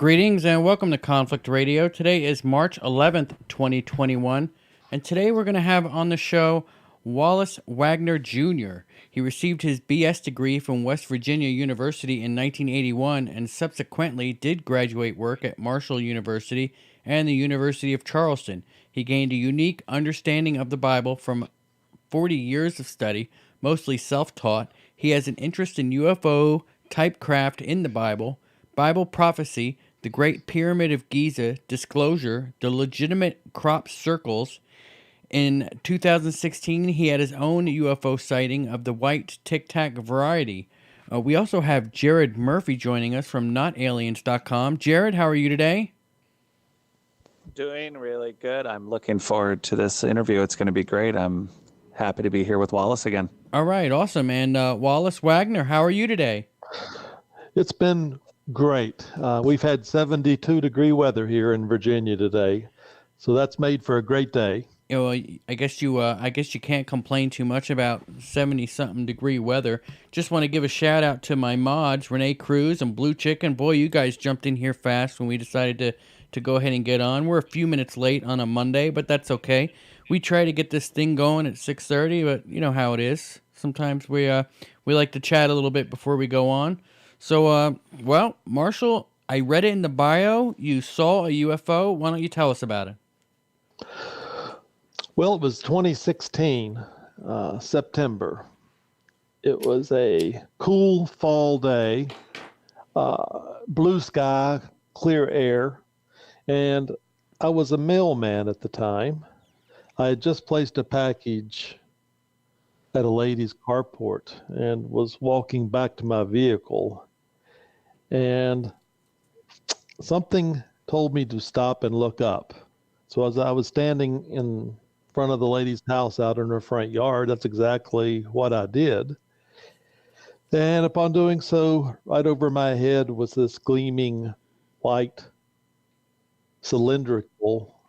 Greetings and welcome to Conflict Radio. Today is March 11th, 2021, and today we're going to have on the show Wallace Wagner Jr. He received his BS degree from West Virginia University in 1981 and subsequently did graduate work at Marshall University and the University of Charleston. He gained a unique understanding of the Bible from 40 years of study, mostly self-taught. He has an interest in UFO type craft in the Bible prophecy, the Great Pyramid of Giza, disclosure, the legitimate crop circles. In 2016, he had his own UFO sighting of the white Tic Tac variety. We also have Jared Murphy joining us from NotAliens.com. Jared, how are you today? Doing really good. I'm looking forward to this interview. It's going to be great. I'm happy to be here with Wallace again. All right, awesome. And Wallace Wagner, how are you today? It's been great. We've had 72-degree weather here in Virginia today, so that's made for a great day. I guess you can't complain too much about 70-something degree weather. Just want to give a shout out to my mods, Renee Cruz and Blue Chicken. Boy, you guys jumped in here fast when we decided to go ahead and get on. We're a few minutes late on a Monday, but that's okay. We try to get this thing going at 6:30, but you know how it is. Sometimes we like to chat a little bit before we go on. So, well, Marshall, I read it in the bio. You saw a UFO. Why don't you tell us about it? Well, it was 2016, September. It was a cool fall day, blue sky, clear air, and I was a mailman at the time. I had just placed a package at a lady's carport and was walking back to my vehicle. And something told me to stop and look up. So as I was standing in front of the lady's house out in her front yard, that's exactly what I did. And upon doing so, right over my head was this gleaming white cylindrical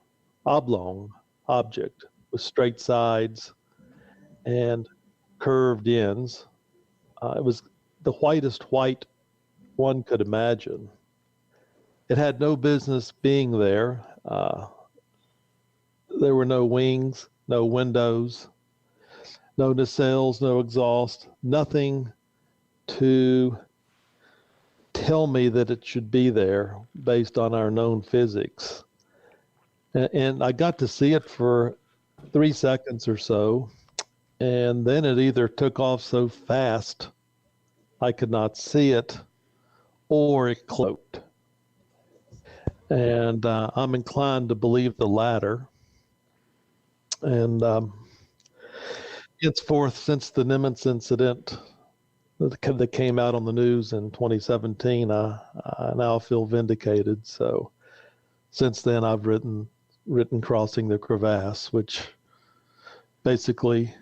oblong object with straight sides and curved ends. It was the whitest white one could imagine. It had no business being there. There were no wings, no windows, no nacelles, no exhaust, nothing to tell me that it should be there based on our known physics. And I got to see it for 3 seconds or so, and then it either took off so fast I could not see it, or it cloaked. And I'm inclined to believe the latter. And henceforth, since the Nimitz incident that came out on the news in 2017, I now feel vindicated. So since then, I've written Crossing the Crevasse, which basically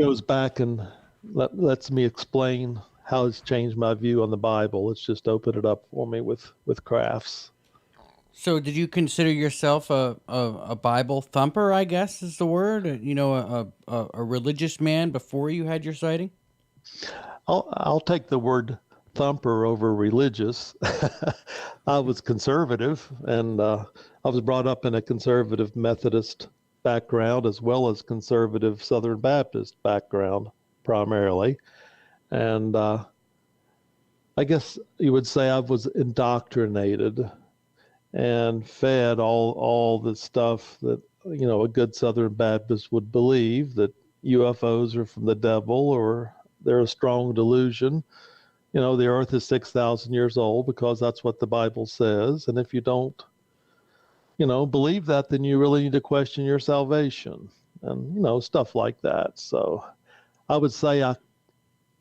goes back and lets me explain how it's changed my view on the Bible. It's just opened it up for me with crafts. So did you consider yourself a Bible thumper, I guess is the word? You know, a religious man before you had your sighting? I'll take the word thumper over religious. I was conservative, and I was brought up in a conservative Methodist background as well as conservative Southern Baptist background primarily. And I guess you would say I was indoctrinated and fed all the stuff that, you know, a good Southern Baptist would believe, that UFOs are from the devil or they're a strong delusion. You know, the earth is 6,000 years old because that's what the Bible says. And if you don't, you know, believe that, then you really need to question your salvation and, you know, stuff like that. So I would say I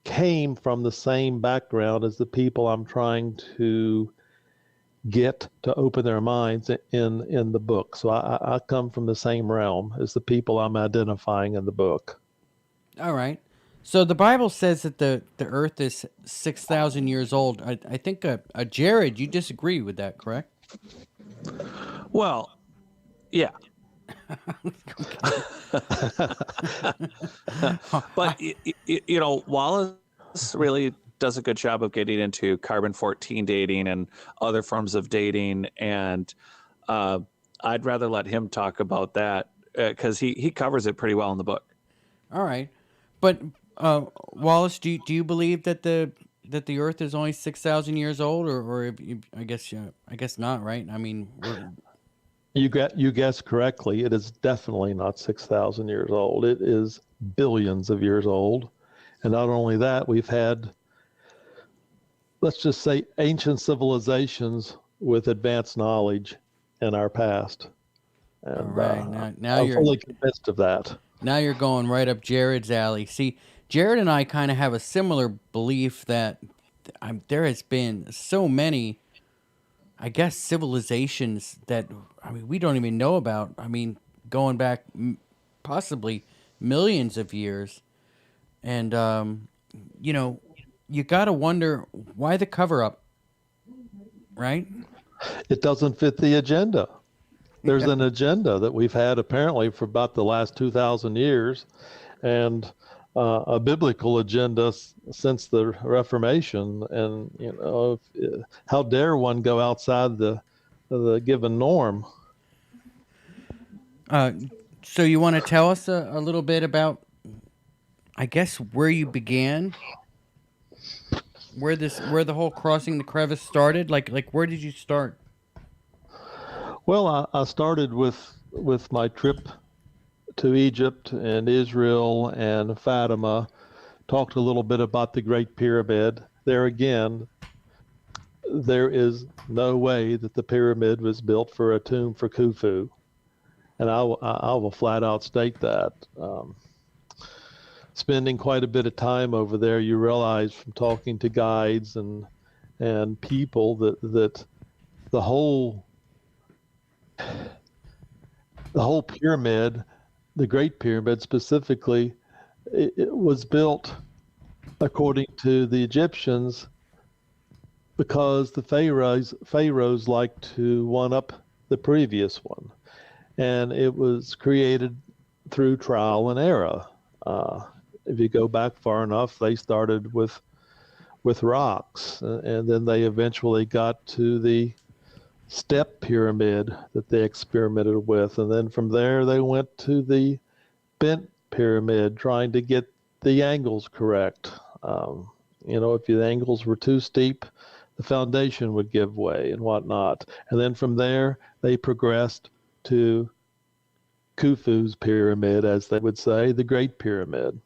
came from the same background as the people I'm trying to get to open their minds in the book. So I come from the same realm as the people I'm identifying in the book. All right. So the Bible says that the earth is 6,000 years old. I think, Jared, you disagree with that, correct? Well, yeah. But, you know, Wallace really does a good job of getting into carbon-14 dating and other forms of dating. And I'd rather let him talk about that because he covers it pretty well in the book. All right, but Wallace, do you believe that the Earth is only 6,000 years old, or if you, I guess not, right? I mean, You guessed correctly. It is definitely not 6,000 years old. It is billions of years old. And not only that, we've had, let's just say, ancient civilizations with advanced knowledge in our past. And all right, now I'm you're fully convinced of that. now you're going right up Jared's alley. See, Jared and I kind of have a similar belief that there has been so many, I guess, civilizations that, I mean, we don't even know about. I mean, going back possibly millions of years. And, you got to wonder why the cover up, right? It doesn't fit the agenda. There's an agenda that we've had apparently for about the last 2,000 years, and a biblical agenda since the Reformation. And how dare one go outside the given norm? So you want to tell us a little bit about, I guess, where you began, where the whole crossing the crevice started? Like where did you start? Well, I started with my trip to Egypt and Israel and Fatima, talked a little bit about the Great Pyramid. There again, there is no way that the pyramid was built for a tomb for Khufu. And I will flat out state that. Spending quite a bit of time over there, you realize from talking to guides and people that the whole pyramid, the Great Pyramid specifically, it was built according to the Egyptians because the pharaohs liked to one up the previous one, and it was created through trial and error. If you go back far enough, they started with rocks, and then they eventually got to the step pyramid that they experimented with, and then from there they went to the bent pyramid, trying to get the angles correct. If the angles were too steep, the foundation would give way and whatnot. And then from there they progressed to Khufu's pyramid, as they would say, the Great Pyramid.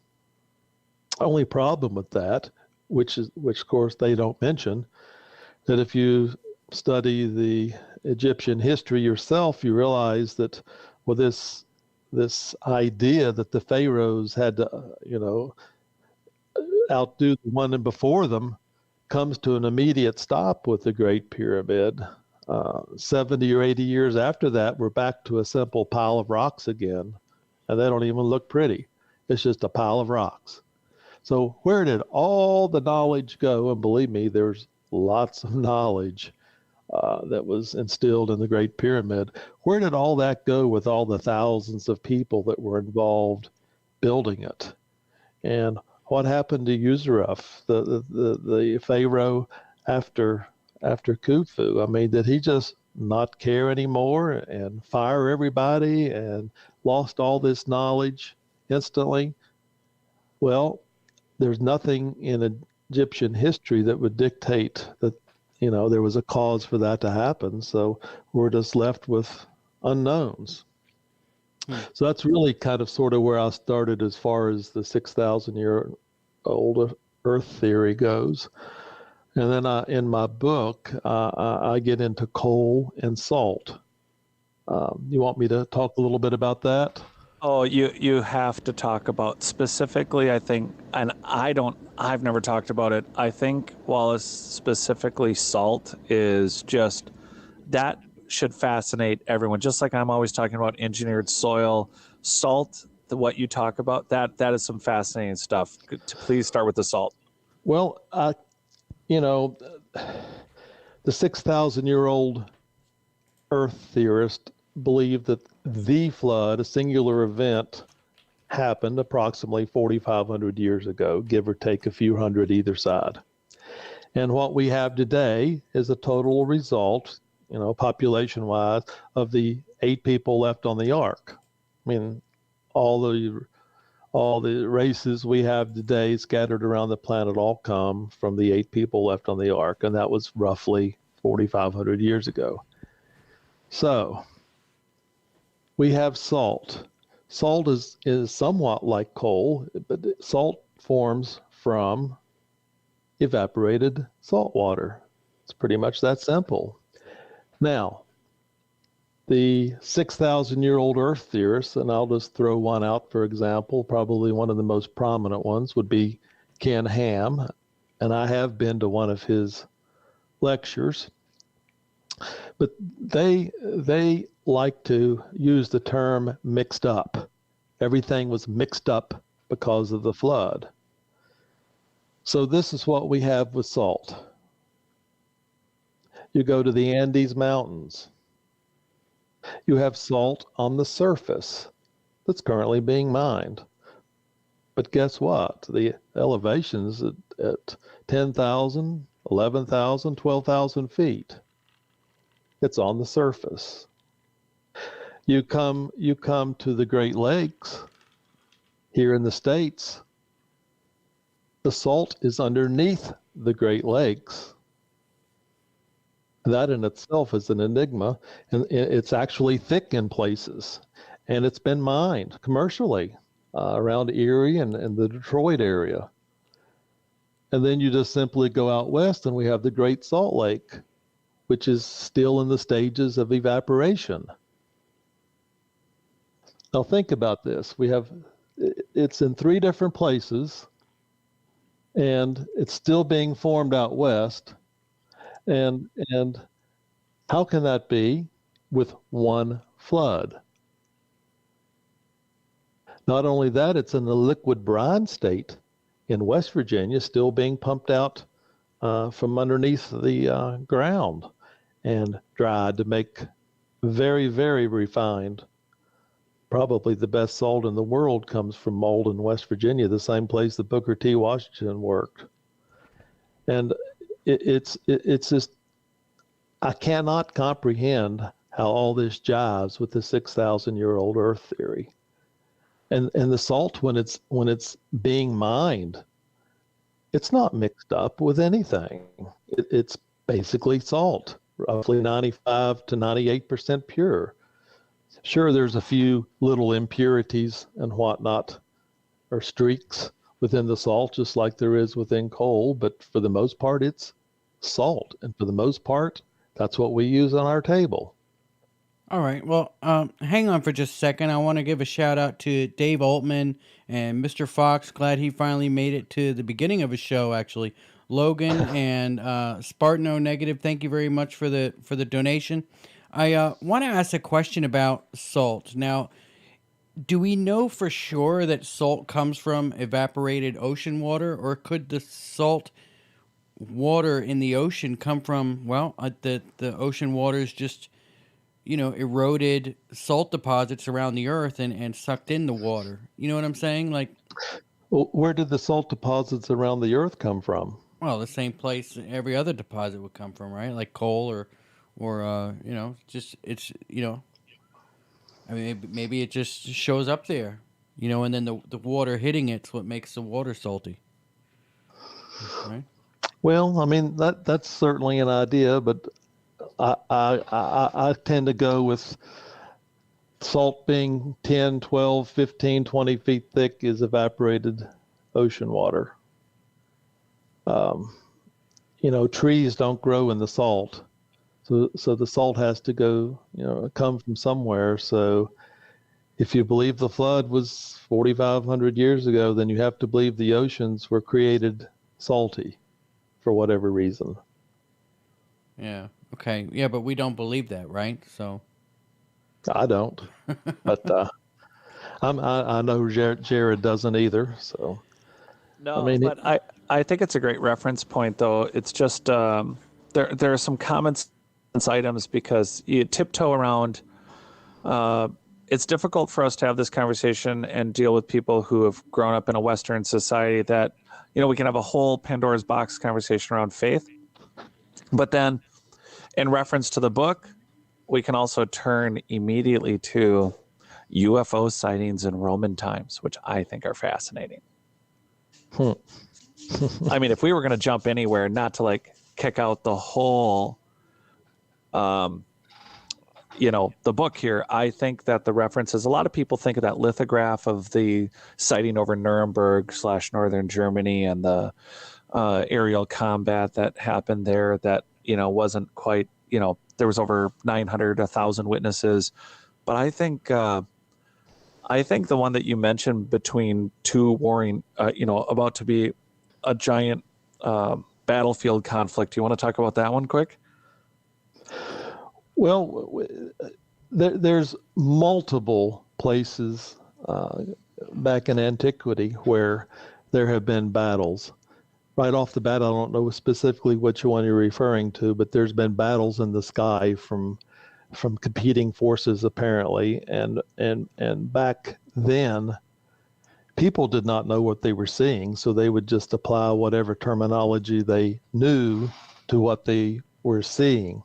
Only problem with that, which of course they don't mention, that if you study the Egyptian history yourself, you realize that, well, this idea that the pharaohs had to, outdo the one before them comes to an immediate stop with the Great Pyramid. 70 or 80 years after that, we're back to a simple pile of rocks again, and they don't even look pretty. It's just a pile of rocks. So where did all the knowledge go? And believe me, there's lots of knowledge that was instilled in the Great Pyramid. Where did all that go with all the thousands of people that were involved building it? And what happened to Usuruf, the pharaoh after Khufu? I mean, did he just not care anymore and fire everybody and lost all this knowledge instantly? Well, there's nothing in Egyptian history that would dictate that there was a cause for that to happen. So we're just left with unknowns. So that's really kind of sort of where I started as far as the 6,000-year-old Earth theory goes. And then in my book, I get into coal and salt. You want me to talk a little bit about that? Oh, you have to talk about specifically, I think, and I've never talked about it. I think, Wallace, specifically salt is just, that should fascinate everyone. Just like I'm always talking about engineered soil, salt, what you talk about, that is some fascinating stuff. Please start with the salt. Well, the 6,000-year-old Earth theorist believed that the flood, a singular event, happened approximately 4,500 years ago, give or take a few hundred either side. And what we have today is a total result, population-wise, of the 8 people left on the ark. I mean, all the races we have today scattered around the planet all come from the 8 people left on the ark, and that was roughly 4,500 years ago. So we have salt. Salt is somewhat like coal, but salt forms from evaporated salt water. It's pretty much that simple. Now, the 6,000-year-old Earth theorists, and I'll just throw one out for example, probably one of the most prominent ones would be Ken Ham, and I have been to one of his lectures. But they like to use the term mixed up. Everything was mixed up because of the flood. So this is what we have with salt. You go to the Andes Mountains. You have salt on the surface that's currently being mined. But guess what? The elevation's at 10,000, 11,000, 12,000 feet. It's on the surface. You come to the Great Lakes here in the States. The salt is underneath the Great Lakes. That in itself is an enigma, and it's actually thick in places, and it's been mined commercially around Erie and the Detroit area. And then you just simply go out west, and we have the Great Salt Lake, which is still in the stages of evaporation. Now think about this. It's in 3 different places, and it's still being formed out west. And how can that be with one flood? Not only that, it's in the liquid brine state in West Virginia, still being pumped out from underneath the ground and dried to make very, very refined. Probably the best salt in the world comes from Malden, West Virginia, the same place that Booker T. Washington worked. And it's just, I cannot comprehend how all this jives with the 6,000-year-old Earth theory. And the salt, when it's being mined, it's not mixed up with anything. It's basically salt, roughly 95 to 98% pure. Sure, there's a few little impurities and whatnot, or streaks within the salt, just like there is within coal, but for the most part, it's salt. And for the most part, that's what we use on our table. All right. Well, hang on for just a second. I want to give a shout out to Dave Altman and Mr. Fox. Glad he finally made it to the beginning of his show, actually. Logan and Spartano Negative, thank you very much for the donation. I want to ask a question about salt. Now, do we know for sure that salt comes from evaporated ocean water, or could the salt water in the ocean come from, the ocean waters just, eroded salt deposits around the earth and sucked in the water? You know what I'm saying? Like, well, where did the salt deposits around the earth come from? Well, the same place every other deposit would come from, right? Like coal or I mean, maybe it just shows up there, and then the water hitting it's what makes the water salty. Right? Well, I mean, that's certainly an idea, but I tend to go with salt being 10, 12, 15, 20 feet thick is evaporated ocean water. Trees don't grow in the salt. So the salt has to go, come from somewhere. So if you believe the flood was 4,500 years ago, then you have to believe the oceans were created salty for whatever reason. Yeah. Okay. Yeah, but we don't believe that, right? So I don't, but I know Jared doesn't either. So no, I mean, but I think it's a great reference point, though. It's just there are some common sense items because you tiptoe around it's difficult for us to have this conversation and deal with people who have grown up in a Western society that, we can have a whole Pandora's box conversation around faith. But then in reference to the book, we can also turn immediately to UFO sightings in Roman times, which I think are fascinating. I mean, if we were going to jump anywhere, not to like kick out the whole, the book here, I think that the references, a lot of people think of that lithograph of the sighting over Nuremberg / northern Germany and the aerial combat that happened there that, wasn't quite, there was over 900, 1,000 witnesses. But I think the one that you mentioned between two warring, about to be a giant battlefield conflict. You want to talk about that one quick? Well, there's multiple places back in antiquity where there have been battles. Right off the bat, I don't know specifically which one you're referring to, but there's been battles in the sky from competing forces apparently, and back then, people did not know what they were seeing, so they would just apply whatever terminology they knew to what they were seeing.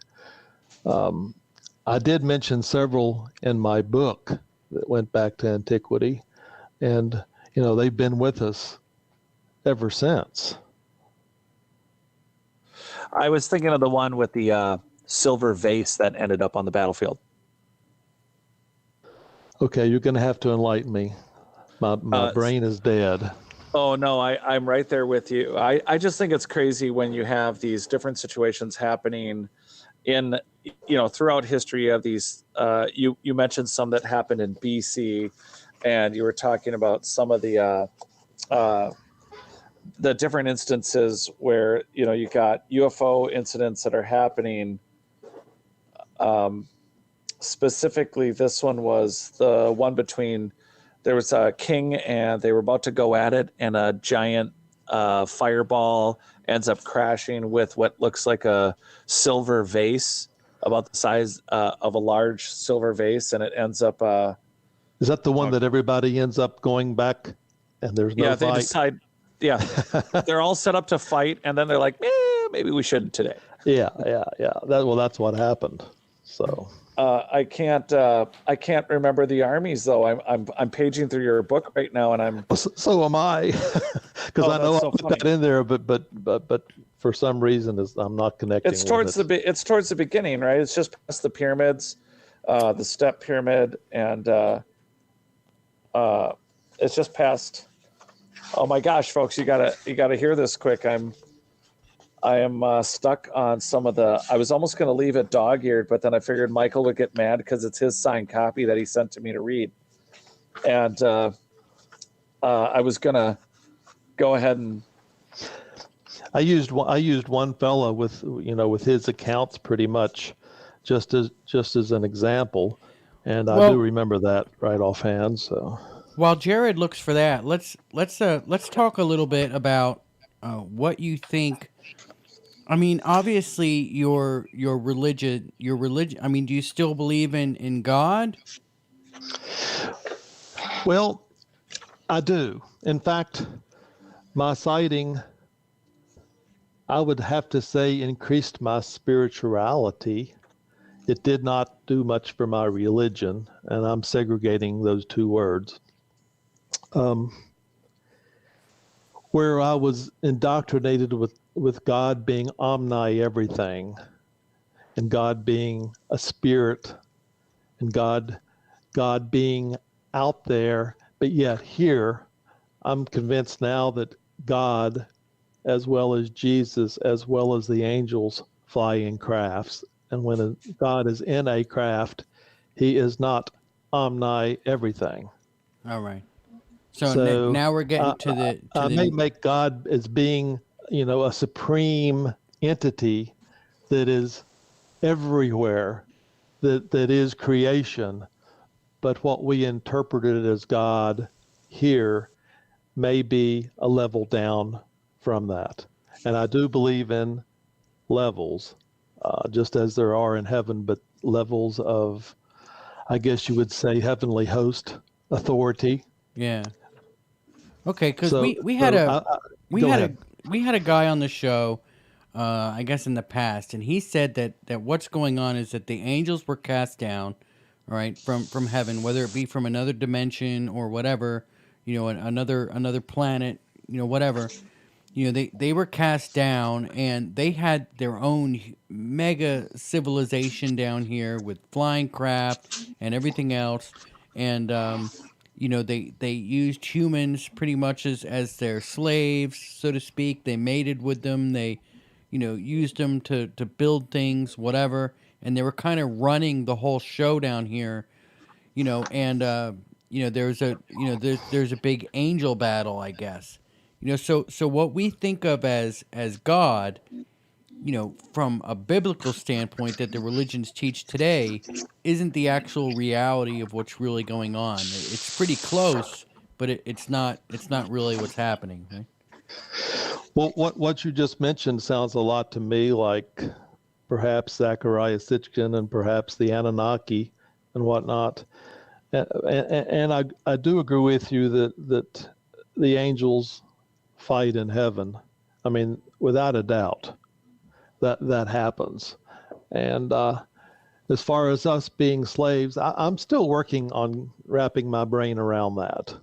I did mention several in my book that went back to antiquity, and they've been with us ever since. I was thinking of the one with the silver vase that ended up on the battlefield. Okay, you're going to have to enlighten me. My brain is dead. Oh, no, I'm right there with you. I just think it's crazy when you have these different situations happening in, throughout history. You have these, you mentioned some that happened in BC, and you were talking about some of the different instances where, you got UFO incidents that are happening. Specifically, this one was the one between, there was a king and they were about to go at it, and a giant fireball ends up crashing with what looks like a silver vase about the size of a large silver vase, and it ends up... Is that the one that everybody ends up going back and there's no fight? They decide... Yeah, they're all set up to fight, and then they're like, maybe we shouldn't today. Yeah. That's what happened. So I can't remember the armies though. I'm paging through your book right now, and I'm... So am I, because I know I put that in there, but for some reason I'm not connecting. It's towards the beginning, right? It's just past the pyramids, the step pyramid, and it's just past. Oh my gosh, folks, you gotta hear this quick. I am stuck on some of the... I was almost going to leave it dog-eared, but then I figured Michael would get mad because it's his signed copy that he sent to me to read. And I was going to go ahead and... I used one fella with his accounts pretty much just as an example, and I do remember that right offhand. So while Jared looks for that, let's talk a little bit about what you think. I mean, obviously, your religion. I mean, do you still believe in God? Well, I do. In fact, my sighting, I would have to say, increased my spirituality. It did not do much for my religion, and I'm segregating those two words. Where I was indoctrinated with God being omni-everything, and God being a spirit, and God being out there, but yet here, I'm convinced now that God, as well as Jesus, as well as the angels, fly in crafts. And when God is in a craft, he is not omni-everything. All right. So now we're getting to the... I may make God as being, a supreme entity that is everywhere, that is creation. But what we interpreted as God here may be a level down from that. And I do believe in levels, just as there are in heaven, but levels of, I guess you would say, heavenly host authority. Yeah. Okay, because So, we had so a we go had ahead. we had a guy on the show, I guess in the past, and he said that what's going on is that the angels were cast down, right, from heaven, whether it be from another dimension or whatever, another planet, whatever. They were cast down, and they had their own mega civilization down here with flying craft and everything else, and they used humans pretty much as their slaves, so to speak. They mated with them. They used them to build things, whatever, and they were kind of running the whole show down here. And there's a big angel battle, I guess. So what we think of as God, from a biblical standpoint that the religions teach today, isn't the actual reality of what's really going on. It's pretty close, but it's not really what's happening, right? Well, what you just mentioned sounds a lot to me like perhaps Zachariah Sitchin and perhaps the Anunnaki and whatnot. And I do agree with you that the angels fight in heaven. I mean, without a doubt, that happens. And as far as us being slaves, I'm still working on wrapping my brain around that.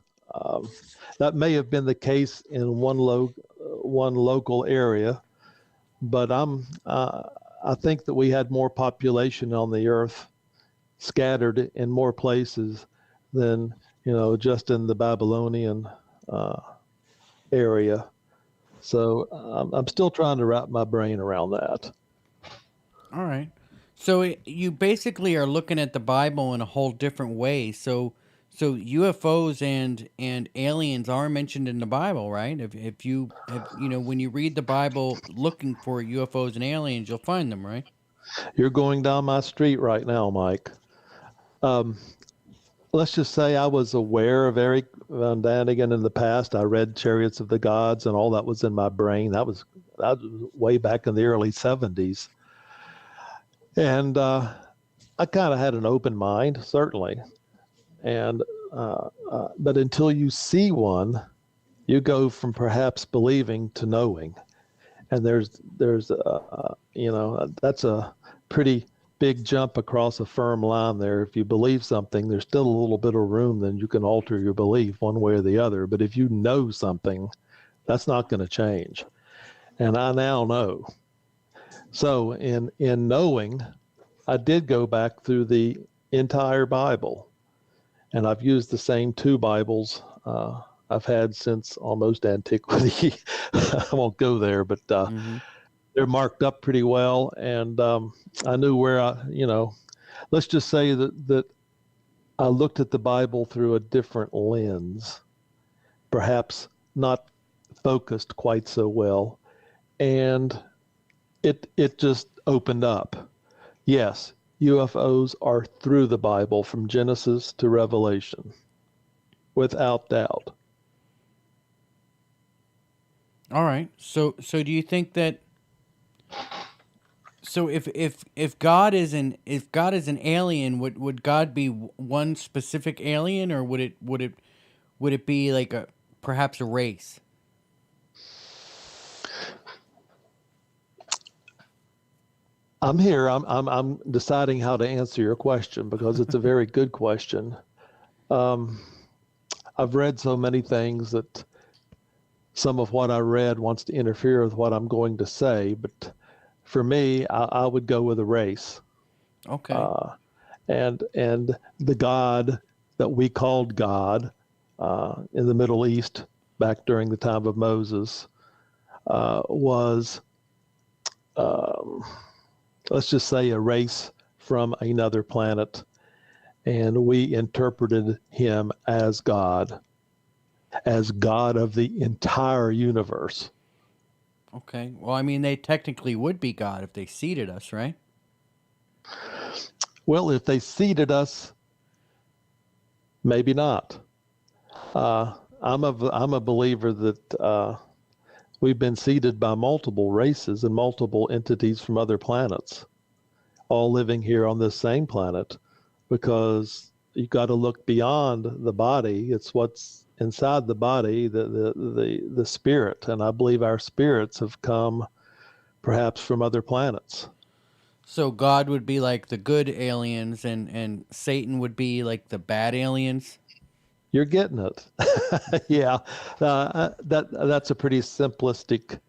That may have been the case in one local area, but I think that we had more population on the earth scattered in more places than just in the Babylonian area. So I'm still trying to wrap my brain around that. All right. So you basically are looking at the Bible in a whole different way. So UFOs and aliens are mentioned in the Bible, right? If you when you read the Bible looking for UFOs and aliens, you'll find them, right? You're going down my street right now, Mike. Let's just say I was aware of Eric Von Daniken in the past. I read Chariots of the Gods, and all that was in my brain. That was way back in the early 70s. And I kind of had an open mind, certainly. And but until you see one, you go from perhaps believing to knowing. And there's that's a pretty big jump across a firm line there. If you believe something, there's still a little bit of room, then you can alter your belief one way or the other. But if you know something, that's not going to change. And I now know. So in knowing, I did go back through the entire Bible, and I've used the same two Bibles I've had since almost antiquity. I won't go there, but they're marked up pretty well, and I knew where let's just say that I looked at the Bible through a different lens, perhaps not focused quite so well, and it just opened up. Yes, UFOs are through the Bible from Genesis to Revelation, without doubt. All right. So do you think that? So if God is an alien, would God be one specific alien, or would it be like perhaps a race? I'm here. I'm deciding how to answer your question because it's a very good question. I've read so many things that some of what I read wants to interfere with what I'm going to say, but for me, I would go with a race. Okay. And the God that we called God in the Middle East back during the time of Moses was, let's just say, a race from another planet, and we interpreted him as God of the entire universe. Okay. Well, I mean, they technically would be God if they seeded us, right? Well, if they seeded us, maybe not. I'm a believer that we've been seeded by multiple races and multiple entities from other planets, all living here on this same planet. because you got to look beyond the body. It's what's inside the body, the spirit. And I believe our spirits have come perhaps from other planets. So God would be like the good aliens, and Satan would be like the bad aliens. You're getting it. Yeah, that's a pretty simplistic,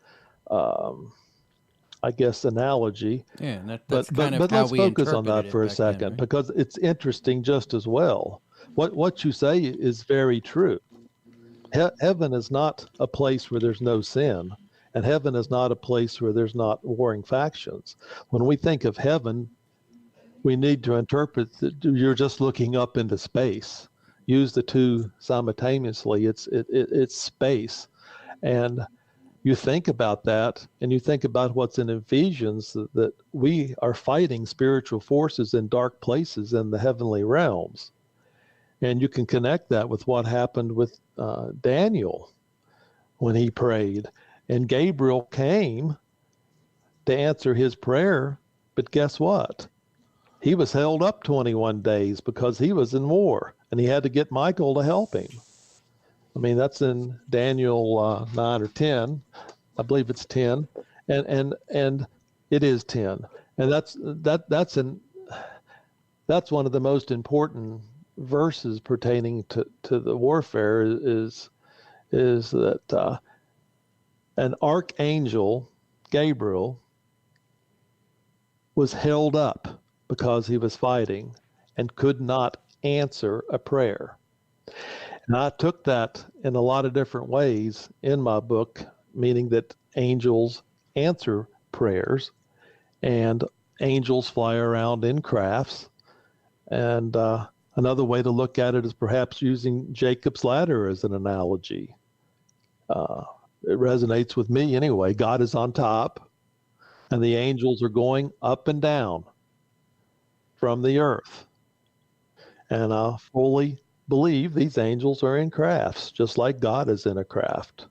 I guess, analogy. Yeah, that's But kind of but how let's we focus on interpreted that it for a back then, second, right? because it's interesting just as well. What you say is very true. Heaven is not a place where there's no sin, and heaven is not a place where there's not warring factions. When we think of heaven, we need to interpret that you're just looking up into space. Use the two simultaneously. It's space, and you think about that, and you think about what's in Ephesians, that we are fighting spiritual forces in dark places in the heavenly realms. And you can connect that with what happened with Daniel when he prayed. And Gabriel came to answer his prayer, but guess what? He was held up 21 days because he was in war, and he had to get Michael to help him. I mean, that's in Daniel 9 or 10. I believe it's 10, and it is 10, and that's one of the most important verses pertaining to the warfare is that an archangel, Gabriel, was held up because he was fighting and could not answer a prayer. And I took that in a lot of different ways in my book, meaning that angels answer prayers, and angels fly around in crafts. And another way to look at it is perhaps using Jacob's ladder as an analogy. It resonates with me anyway. God is on top, and the angels are going up and down from the earth. And I fully believe these angels are in crafts, just like God is in a craft.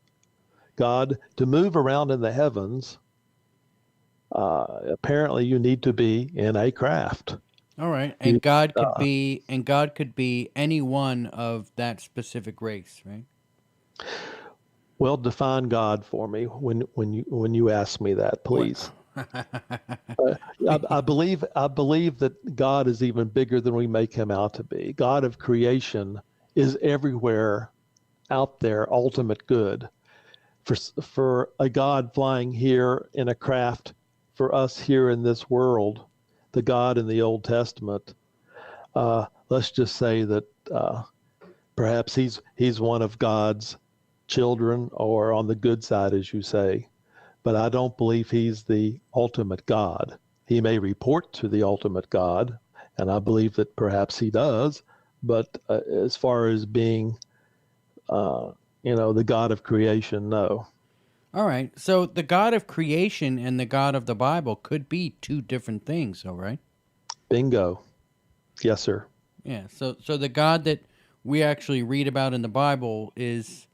God, to move around in the heavens, apparently you need to be in a craft. All right, and God could be any one of that specific race, right? Well, define God for me when you ask me that, please. I believe that God is even bigger than we make him out to be. God of creation is everywhere out there, ultimate good. For a God flying here in a craft, for us here in this world, the God in the Old Testament, let's just say that perhaps he's one of God's children, or on the good side, as you say. But I don't believe he's the ultimate God. He may report to the ultimate God, and I believe that perhaps he does. But as far as being, the God of creation, no. All right, so the God of creation and the God of the Bible could be two different things, though, right? Bingo. Yes, sir. Yeah. So the God that we actually read about in the Bible is,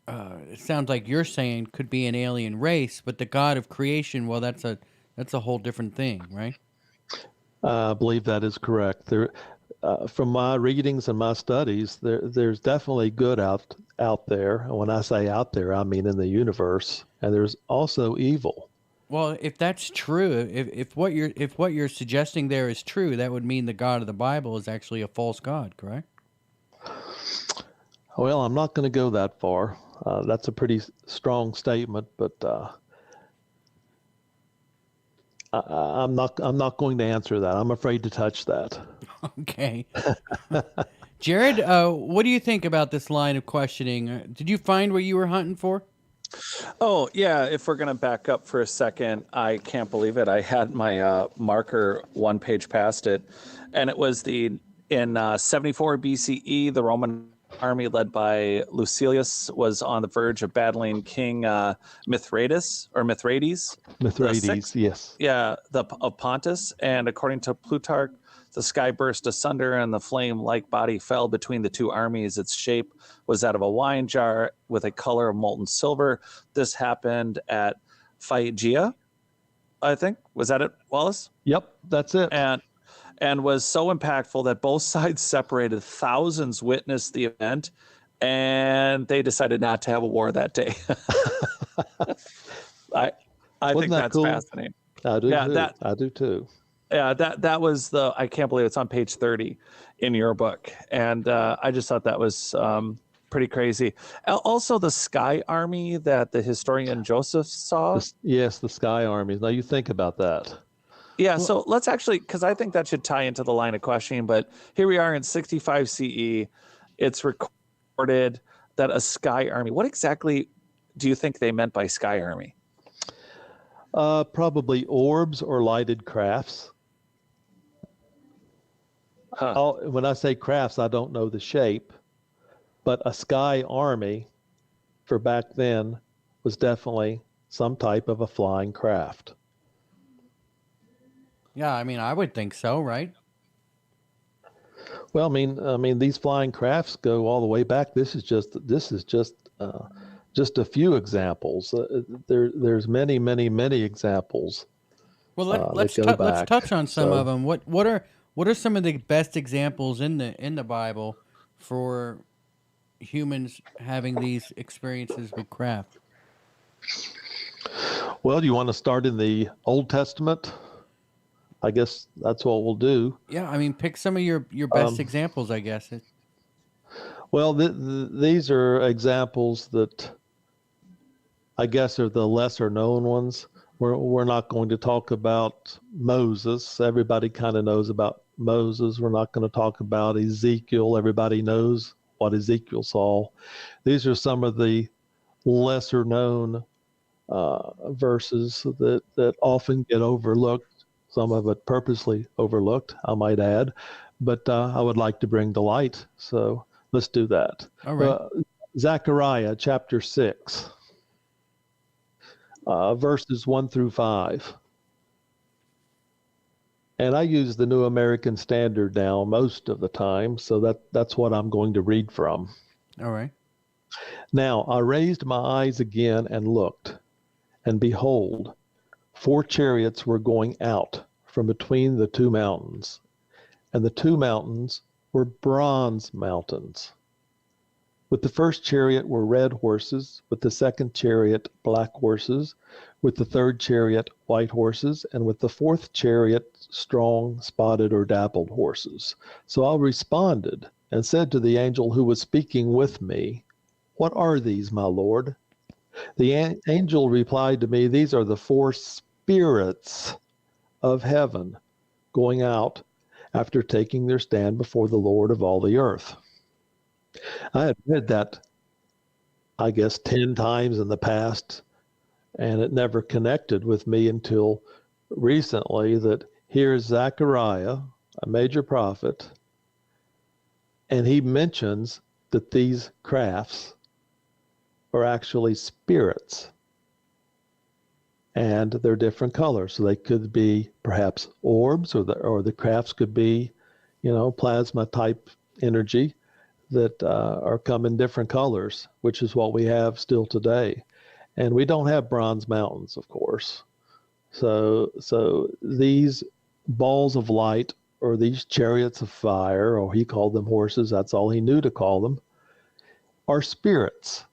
it sounds like you're saying, could be an alien race, but the God of creation, well, that's a whole different thing, right? I believe that is correct. From my readings and my studies, there's definitely good out there. And when I say out there, I mean in the universe. And there's also evil. Well, if that's true, if what you're suggesting there is true, that would mean the God of the Bible is actually a false God, correct? Well, I'm not going to go that far. That's a pretty strong statement, but I'm not going to answer that. I'm afraid to touch that. Okay. Jared, what do you think about this line of questioning? Did you find what you were hunting for? Oh, yeah. If we're going to back up for a second, I can't believe it. I had my marker one page past it, and it was in 74 BCE, the Roman army led by Lucilius was on the verge of battling King Mithridates. Mithridates, yes. Yeah, of Pontus. And according to Plutarch, the sky burst asunder and the flame-like body fell between the two armies. Its shape was that of a wine jar with a color of molten silver. This happened at Phrygia, I think. Was that it, Wallace? Yep, that's it. and was so impactful that both sides separated. Thousands witnessed the event, and they decided not to have a war that day. I Wasn't think that that's cool? fascinating. I do Yeah, too. I do too. Yeah, that was I can't believe it's on page 30 in your book. And I just thought that was pretty crazy. Also, the Sky Army that the historian Joseph saw. Yes, the Sky Armies. Now you think about that. Yeah, so let's actually, because I think that should tie into the line of questioning, but here we are in 65 CE. It's recorded that a Sky Army, what exactly do you think they meant by Sky Army? Probably orbs or lighted crafts. When I say crafts, I don't know the shape, but a Sky Army for back then was definitely some type of a flying craft. Yeah, I mean, I would think so, right? Well, I mean, these flying crafts go all the way back. This is just a few examples. There's many examples. Well, let's touch on some of them. What are some of the best examples in the Bible for humans having these experiences with craft? Well, do you want to start in the Old Testament? I guess that's what we'll do. Yeah, I mean, pick some of your best examples, I guess. Well, these are examples that I guess are the lesser known ones. We're not going to talk about Moses. Everybody kind of knows about Moses. We're not going to talk about Ezekiel. Everybody knows what Ezekiel saw. These are some of the lesser known verses that often get overlooked. Some of it purposely overlooked, I might add, but I would like to bring to light. So let's do that. All right. Zechariah chapter 6, verses 1 through 5. And I use the New American Standard now most of the time, so that's what I'm going to read from. All right. Now I raised my eyes again and looked, and behold, 4 chariots were going out from between the 2 mountains, and the 2 mountains were bronze mountains. With the first chariot were red horses, with the second chariot black horses, with the third chariot white horses, and with the fourth chariot strong spotted or dappled horses. So I responded and said to the angel who was speaking with me, "What are these, my Lord?" The angel replied to me, "These are the 4 spirits of heaven going out after taking their stand before the Lord of all the earth." I had read that, I guess, 10 times in the past, and it never connected with me until recently that here's Zechariah, a major prophet, and he mentions that these crafts are actually spirits, and they're different colors. So they could be perhaps orbs, or the crafts could be, plasma type energy that are come in different colors, which is what we have still today. And we don't have bronze mountains, of course. So these balls of light, or these chariots of fire, or he called them horses, that's all he knew to call them, are spirits.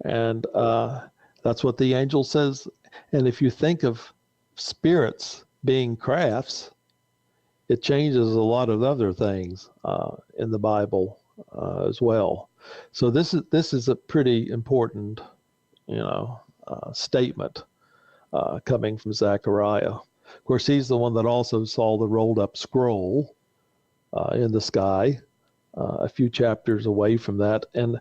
And that's what the angel says. And if you think of spirits being crafts, it changes a lot of other things in the Bible as well. So this is a pretty important, statement coming from Zechariah. Of course, he's the one that also saw the rolled up scroll in the sky, a few chapters away from that. And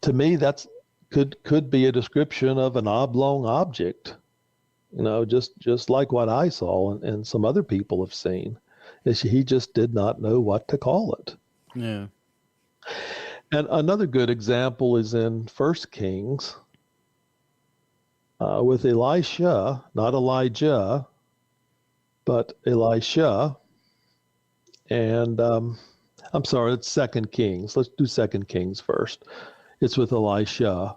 to me, that's could be a description of an oblong object, just like what I saw and some other people have seen. He just did not know what to call it. Yeah. And another good example is in 1 Kings with Elisha, not Elijah, but Elisha. And I'm sorry, it's 2 Kings. Let's do 2 Kings first. It's with Elisha,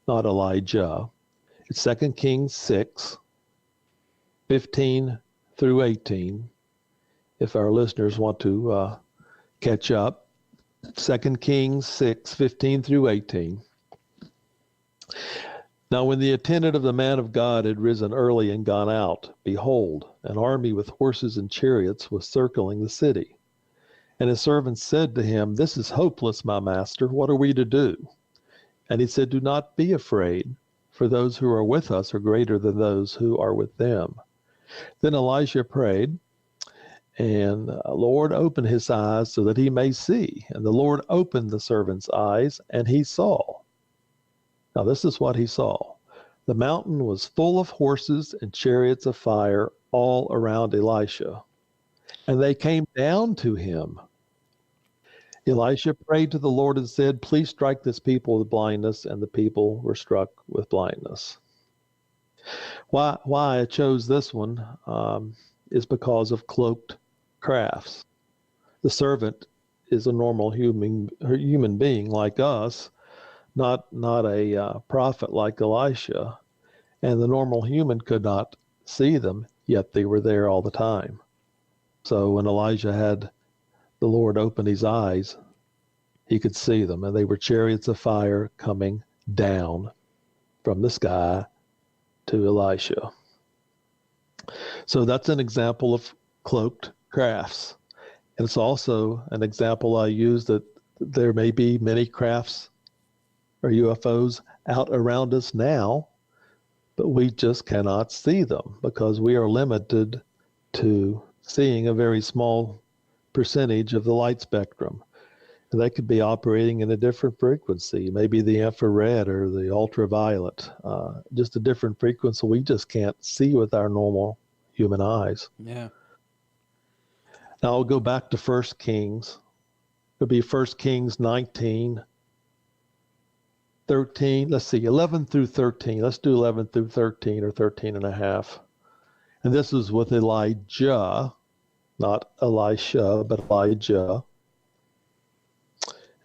not Elijah. It's 2 Kings 6, 15 through 18. if our listeners want to catch up. 2 Kings 6:15 through 18. Now when the attendant of the man of God had risen early and gone out, behold, an army with horses and chariots was circling the city. And his servants said to him, This is hopeless, my master. What are we to do? And he said, Do not be afraid, for those who are with us are greater than those who are with them. Then Elisha prayed, and Lord, open his eyes so that he may see. And the Lord opened the servant's eyes, and he saw. Now this is what he saw. The mountain was full of horses and chariots of fire all around Elisha. And they came down to him. Elisha prayed to the Lord and said, Please strike this people with blindness. And the people were struck with blindness. Why I chose this one is because of cloaked crafts. The servant is a normal human being like us, not a prophet like Elisha. And the normal human could not see them, yet they were there all the time. So when Elijah had the Lord open his eyes, he could see them, and they were chariots of fire coming down from the sky to Elisha. So that's an example of cloaked crafts. And it's also an example I use that there may be many crafts or UFOs out around us now, but we just cannot see them because we are limited to seeing a very small percentage of the light spectrum. And they could be operating in a different frequency, maybe the infrared or the ultraviolet, just a different frequency we just can't see with our normal human eyes. Yeah. Now I'll go back to 1 Kings. It'll be 1 Kings 19, 13. Let's see, 11 through 13. Let's do 11 through 13 or 13 and a half. And this is with Elijah, not Elisha, but Elijah.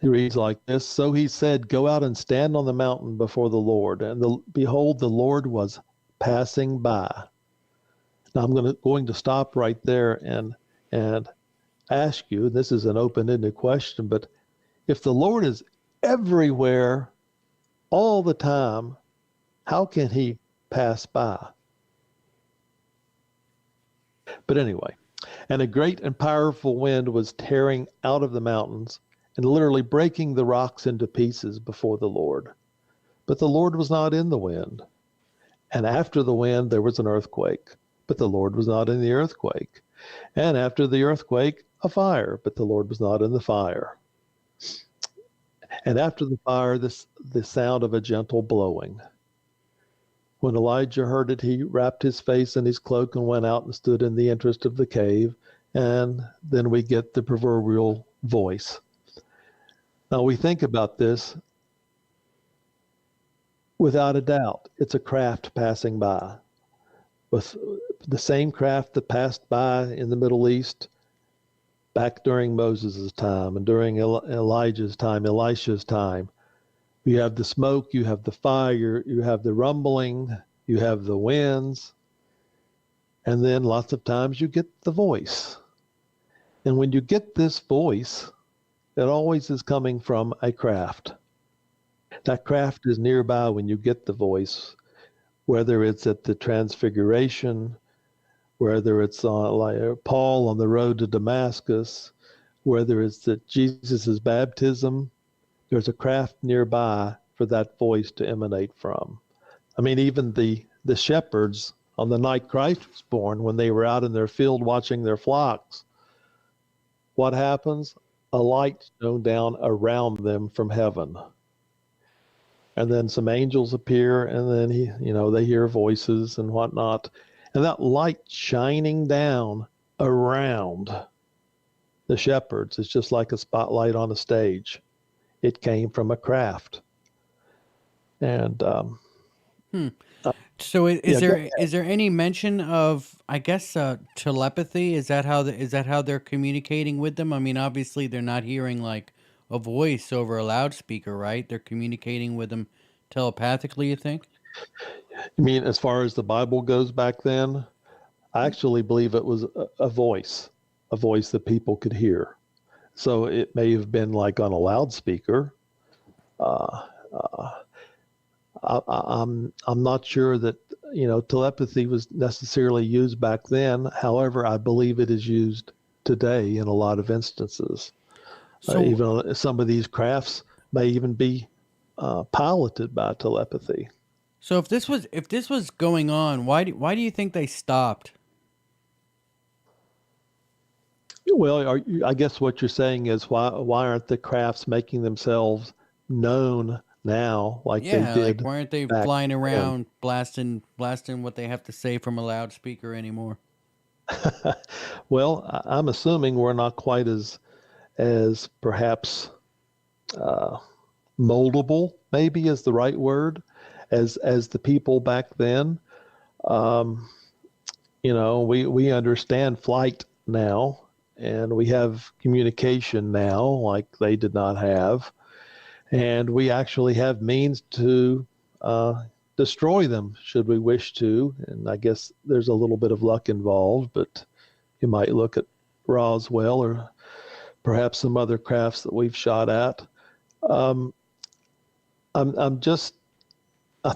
He reads like this. So he said, Go out and stand on the mountain before the Lord. And behold, the Lord was passing by. Now I'm going to stop right there and ask you, this is an open-ended question, but if the Lord is everywhere all the time, how can he pass by? But anyway, and a great and powerful wind was tearing out of the mountains and literally breaking the rocks into pieces before the Lord. But the Lord was not in the wind. And after the wind, there was an earthquake, but the Lord was not in the earthquake. And after the earthquake, a fire, but the Lord was not in the fire. And after the fire, the sound of a gentle blowing. When Elijah heard it, he wrapped his face in his cloak and went out and stood in the entrance of the cave. And then we get the proverbial voice. Now we think about this, without a doubt, it's a craft passing by. With the same craft that passed by in the Middle East back during Moses' time and during Elijah's time, Elisha's time. You have the smoke, you have the fire, you have the rumbling, you have the winds, and then lots of times you get the voice. And when you get this voice, it always is coming from a craft. That craft is nearby when you get the voice, whether it's at the Transfiguration, whether it's like Paul on the road to Damascus, whether it's at Jesus' baptism. There's a craft nearby for that voice to emanate from. I mean, even the shepherds on the night Christ was born, when they were out in their field watching their flocks, what happens? A light shone down around them from heaven. And then some angels appear, and then they hear voices and whatnot. And that light shining down around the shepherds is just like a spotlight on a stage. It came from a craft. And so is there any mention of, I guess, telepathy? Is that how they're communicating with them? I mean, obviously they're not hearing like a voice over a loudspeaker, right? They're communicating with them telepathically, you think? I mean, as far as the Bible goes back then, I actually believe it was a voice. a voice that people could hear. So it may have been like on a loudspeaker. I'm not sure that telepathy was necessarily used back then. However, I believe it is used today in a lot of instances. So Even some of these crafts may even be piloted by telepathy. so if this was going on, why do you think they stopped? Well, I guess what you're saying is why aren't the crafts making themselves known now like they Yeah, like did why aren't they back flying then? around blasting what they have to say from a loudspeaker anymore? Well, I'm assuming we're not quite as perhaps moldable, maybe is the right word, as the people back then. We understand flight now, and we have communication now like they did not have, and we actually have means to destroy them should we wish to. And I guess there's a little bit of luck involved, but you might look at Roswell or perhaps some other crafts that we've shot at. Um, I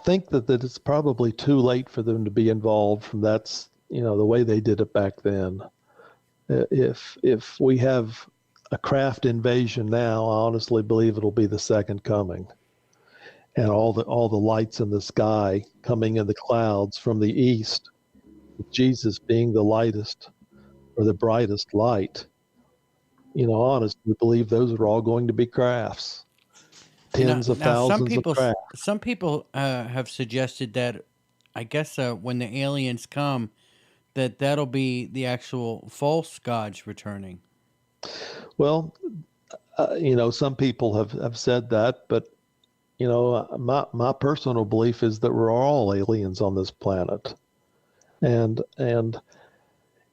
think that it's probably too late for them to be involved from that's, the way they did it back then. If we have a craft invasion now, I honestly believe it'll be the second coming. And all the lights in the sky coming in the clouds from the east, with Jesus being the lightest or the brightest light. Honestly believe those are all going to be crafts. Tens of Now thousands of crafts. some people have suggested that I guess when the aliens come, that'll be the actual false gods returning. Well, some people have said that, but my personal belief is that we're all aliens on this planet, and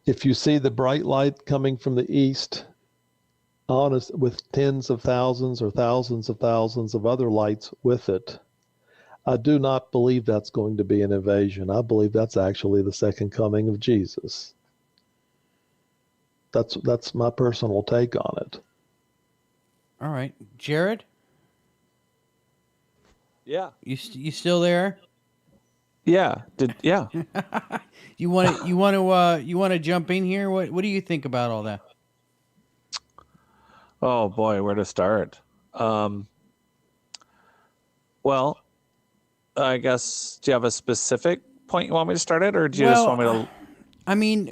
if you see the bright light coming from the east, honest, with tens of thousands or thousands of other lights with it, I do not believe that's going to be an invasion. I believe that's actually the second coming of Jesus. That's my personal take on it. All right, Jared, Yeah. you still there? Yeah. You want to jump in here? What do you think about all that? Oh boy, where to start? Well, I guess, do you have a specific point you want me to start at, or do you just want me to? I mean,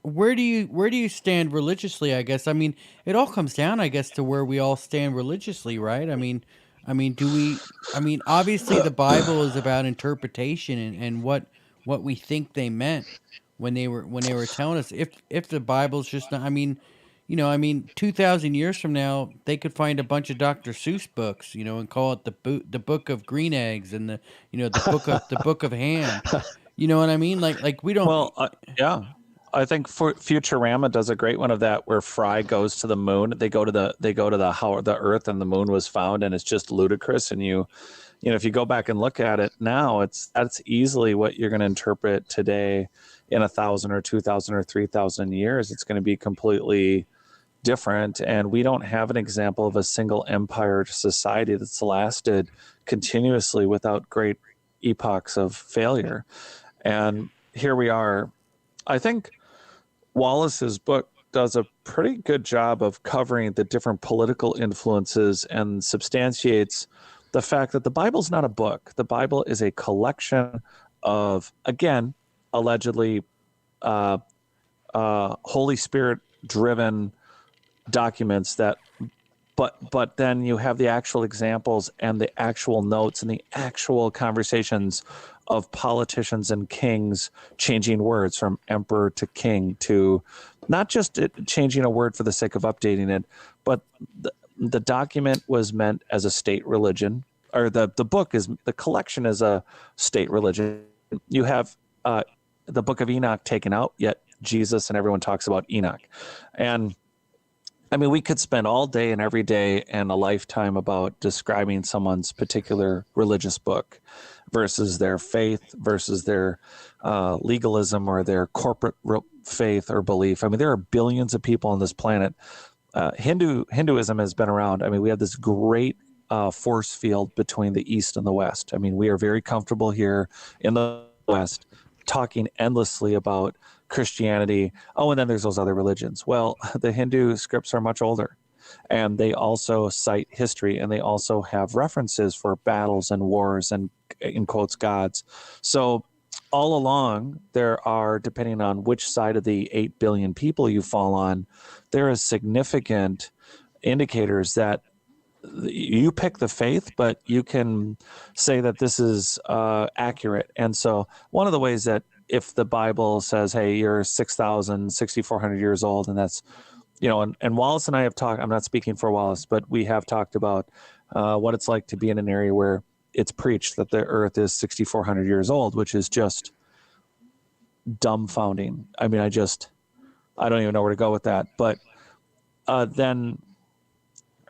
where do you stand religiously? I guess. I mean, it all comes down, I guess, to where we all stand religiously, right? I mean, do we? I mean, obviously, the Bible is about interpretation and what we think they meant when they were telling us. If the Bible's just not, I mean, 2,000 years from now, they could find a bunch of Dr. Seuss books, and call it the book of green eggs and the book of ham. You know what I mean? Like we don't. Well, yeah, I think Futurama does a great one of that, where Fry goes to the moon. They go to the how the Earth and the moon was found, and it's just ludicrous. And if you go back and look at it now, that's easily what you're going to interpret today in 1,000 or 2,000 or 3,000 years. It's going to be completely different, and we don't have an example of a single empire society that's lasted continuously without great epochs of failure. And here we are. I think Wallace's book does a pretty good job of covering the different political influences and substantiates the fact that the Bible's not a book. The Bible is a collection of, again, allegedly Holy Spirit driven documents but then you have the actual examples and the actual notes and the actual conversations of politicians and kings changing words from emperor to king, to not just changing a word for the sake of updating it, but the document was meant as a state religion, or the collection is a state religion. You have the book of Enoch taken out, yet Jesus and everyone talks about Enoch. And I mean, we could spend all day and every day and a lifetime about describing someone's particular religious book. versus their faith versus their legalism or their corporate faith or belief. I mean, there are billions of people on this planet. Hinduism has been around. I mean, we have this great force field between the East and the West. I mean, we are very comfortable here in the West talking endlessly about Christianity. Oh, and then there's those other religions. Well, the Hindu scripts are much older, and they also cite history, and they also have references for battles and wars and, in quotes, gods. So all along, there are, depending on which side of the 8 billion people you fall on, there is significant indicators that you pick the faith, but you can say that this is accurate. And so one of the ways that if the Bible says, hey, you're 6,400 years old, and that's, and Wallace and I have talked, I'm not speaking for Wallace, but we have talked about what it's like to be in an area where it's preached that the earth is 6,400 years old, which is just dumbfounding. I mean, I don't even know where to go with that. But then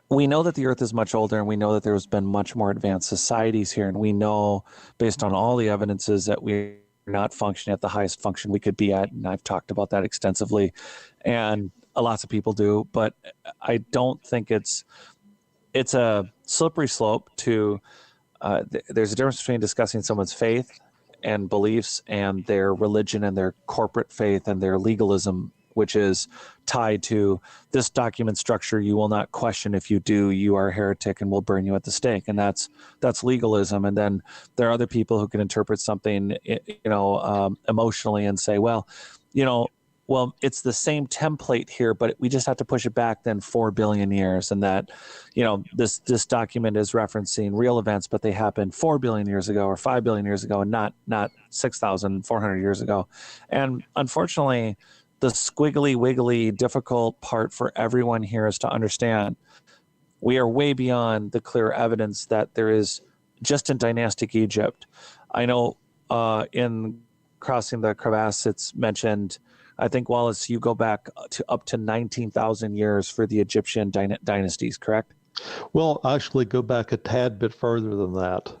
we know that the earth is much older, and we know that there's been much more advanced societies here. And we know, based on all the evidences, that we're not functioning at the highest function we could be at. And I've talked about that extensively, and lots of people do. But I don't think it's a slippery slope to, there's a difference between discussing someone's faith and beliefs and their religion and their corporate faith and their legalism, which is tied to this document structure. You will not question. If you do, you are a heretic and will burn you at the stake. And that's legalism. And then there are other people who can interpret something, emotionally and say, well, it's the same template here, but we just have to push it back then 4 billion years. And that, this document is referencing real events, but they happened 4 billion years ago or 5 billion years ago, and not 6,400 years ago. And unfortunately, the squiggly wiggly difficult part for everyone here is to understand we are way beyond the clear evidence that there is just in dynastic Egypt. I know in Crossing the Crevasse, it's mentioned, I think, Wallace, you go back to up to 19,000 years for the Egyptian dynasties, correct? Well, actually go back a tad bit further than that.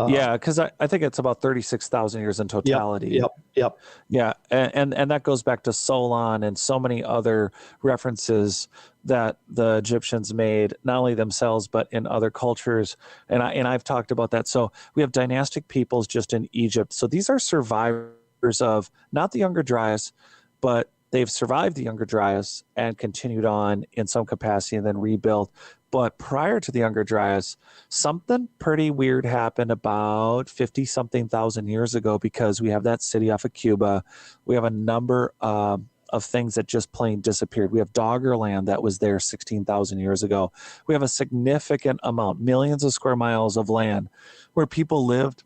Yeah, because I think it's about 36,000 years in totality. Yep. Yeah, and that goes back to Solon and so many other references that the Egyptians made, not only themselves, but in other cultures. And I've talked about that. So we have dynastic peoples just in Egypt. So these are survivors of not the Younger Dryas, but they've survived the Younger Dryas and continued on in some capacity and then rebuilt. But prior to the Younger Dryas, something pretty weird happened about 50-something thousand years ago, because we have that city off of Cuba. We have a number of things that just plain disappeared. We have Doggerland that was there 16,000 years ago. We have a significant amount, millions of square miles of land where people lived,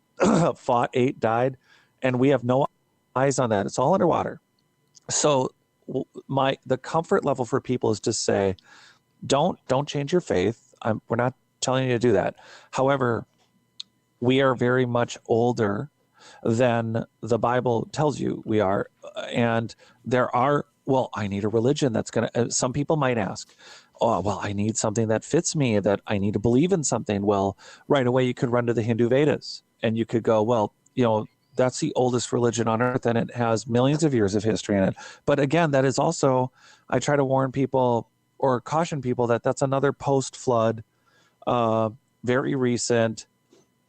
fought, ate, died, and we have no eyes on that. It's all underwater. So the comfort level for people is to say, don't change your faith. We're not telling you to do that. However, we are very much older than the Bible tells you we are. And there are, I need a religion that's going to, some people might ask, I need something that fits me, that I need to believe in something. Well, right away you could run to the Hindu Vedas and you could go, that's the oldest religion on earth, and it has millions of years of history in it. But again, that is also, I try to warn people or caution people that that's another post-flood, very recent.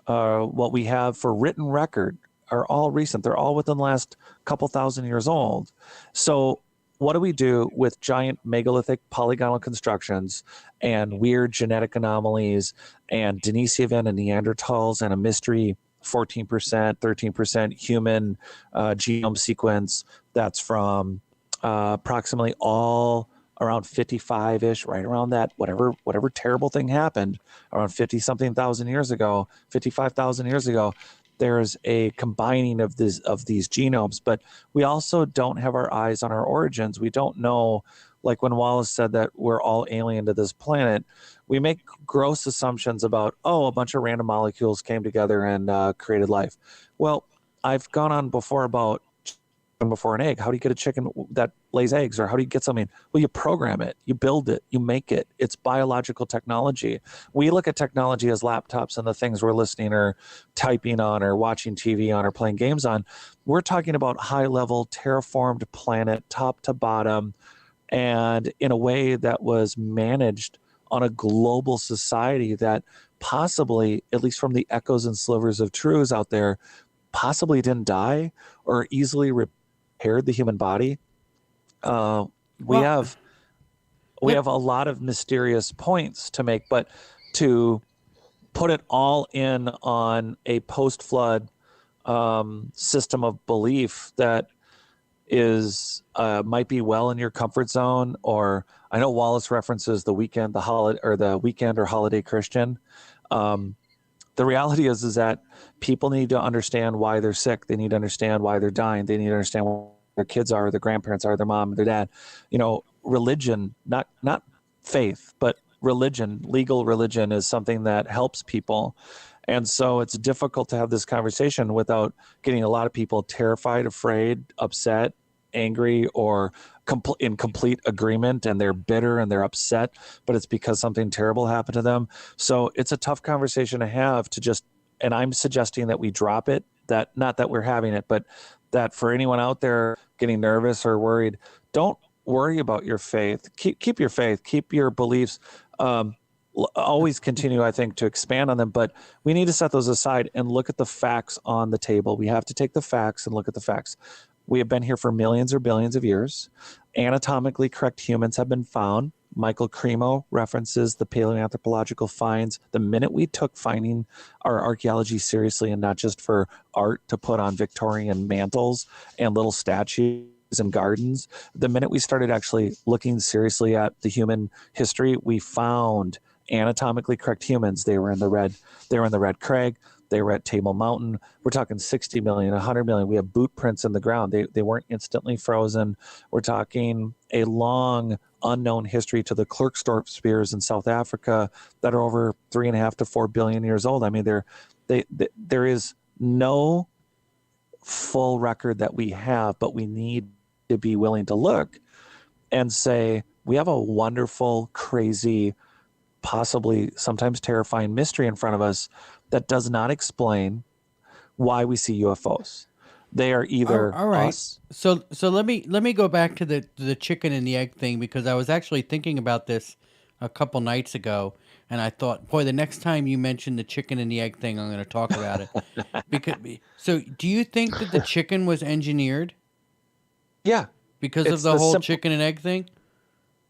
What we have for written record are all recent. They're all within the last couple thousand years old. So what do we do with giant megalithic polygonal constructions and weird genetic anomalies and Denisovan and Neanderthals and a mystery 14%, 13% human genome sequence that's from approximately all around 55-ish, right around that, whatever terrible thing happened around 50-something thousand years ago, 55,000 years ago, there's a combining of these genomes. But we also don't have our eyes on our origins. We don't know, like when Wallace said that we're all alien to this planet, we make gross assumptions about, a bunch of random molecules came together and created life. Well, I've gone on before about before an egg? How do you get a chicken that lays eggs? Or how do you get something? Well, you program it, you build it, you make it. It's biological technology. We look at technology as laptops and the things we're listening or typing on or watching TV on or playing games on. We're talking about high-level terraformed planet, top to bottom, and in a way that was managed on a global society that possibly, at least from the echoes and slivers of truths out there, possibly didn't die or easily repaired the human body. We have a lot of mysterious points to make, but to put it all in on a post-flood system of belief that is might be well in your comfort zone, or I know Wallace references the weekend, the weekend or holiday Christian. The reality is that people need to understand why they're sick. They need to understand why they're dying. They need to understand what their kids are, their grandparents are, their mom, their dad. Religion, not faith, but religion, legal religion is something that helps people. And so it's difficult to have this conversation without getting a lot of people terrified, afraid, upset, angry, or in complete agreement, and they're bitter and they're upset, but it's because something terrible happened to them. So it's a tough conversation to have, and I'm suggesting that we drop it, that not that we're having it, but that for anyone out there getting nervous or worried, don't worry about your faith. Keep your faith, keep your beliefs, always continue, I think, to expand on them, but we need to set those aside and look at the facts on the table. We have to take the facts and look at the facts. We have been here for millions or billions of years. Anatomically correct humans have been found. Michael Cremo references the paleoanthropological finds. The minute we took finding our archaeology seriously and not just for art to put on Victorian mantles and little statues and gardens, the minute we started actually looking seriously at the human history, we found anatomically correct humans. They were in the Red Crag. They were at Table Mountain. We're talking 60 million, 100 million. We have boot prints in the ground. They weren't instantly frozen. We're talking a long unknown history to the Klerksdorp spears in South Africa that are over 3.5 to 4 billion years old. I mean, there is no full record that we have, but we need to be willing to look and say, we have a wonderful, crazy, possibly sometimes terrifying mystery in front of us that does not explain why we see UFOs. They are either all right. us. So let me go back to the chicken and the egg thing, because I was actually thinking about this a couple nights ago, and I thought, boy, the next time you mention the chicken and the egg thing, I'm going to talk about it. So do you think that the chicken was engineered? Yeah, because of the whole chicken and egg thing.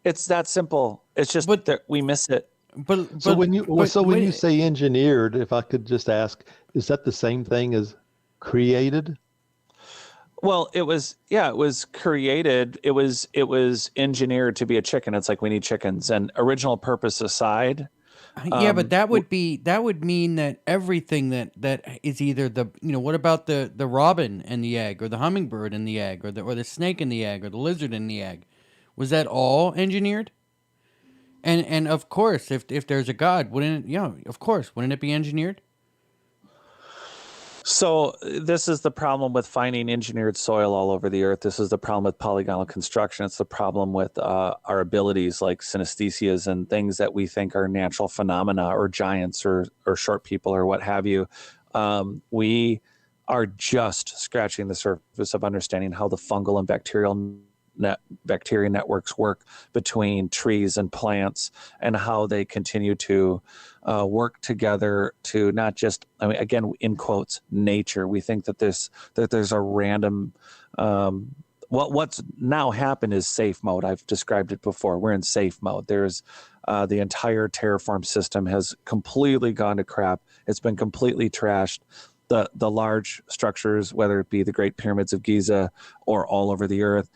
It's that simple. It's just that we miss it. So when you say engineered, if I could just ask, is that the same thing as created? Well, it was created. It was engineered to be a chicken. It's like we need chickens, and original purpose aside. Yeah, but that would mean that everything that is either what about the robin and the egg, or the hummingbird and the egg, or the snake and the egg, or the lizard and the egg? Was that all engineered? And of course, if there's a God, wouldn't it be engineered? So this is the problem with finding engineered soil all over the earth. This is the problem with polygonal construction. It's the problem with our abilities like synesthesias and things that we think are natural phenomena, or giants, or short people, or what have you. We are just scratching the surface of understanding how the fungal and bacteria networks work between trees and plants, and how they continue to work together to not just, again, in quotes, nature. We think that there's a random, what's now happened is safe mode. I've described it before. We're in safe mode. There's the entire terraform system has completely gone to crap. It's been completely trashed. The large structures, whether it be the Great Pyramids of Giza or all over the earth,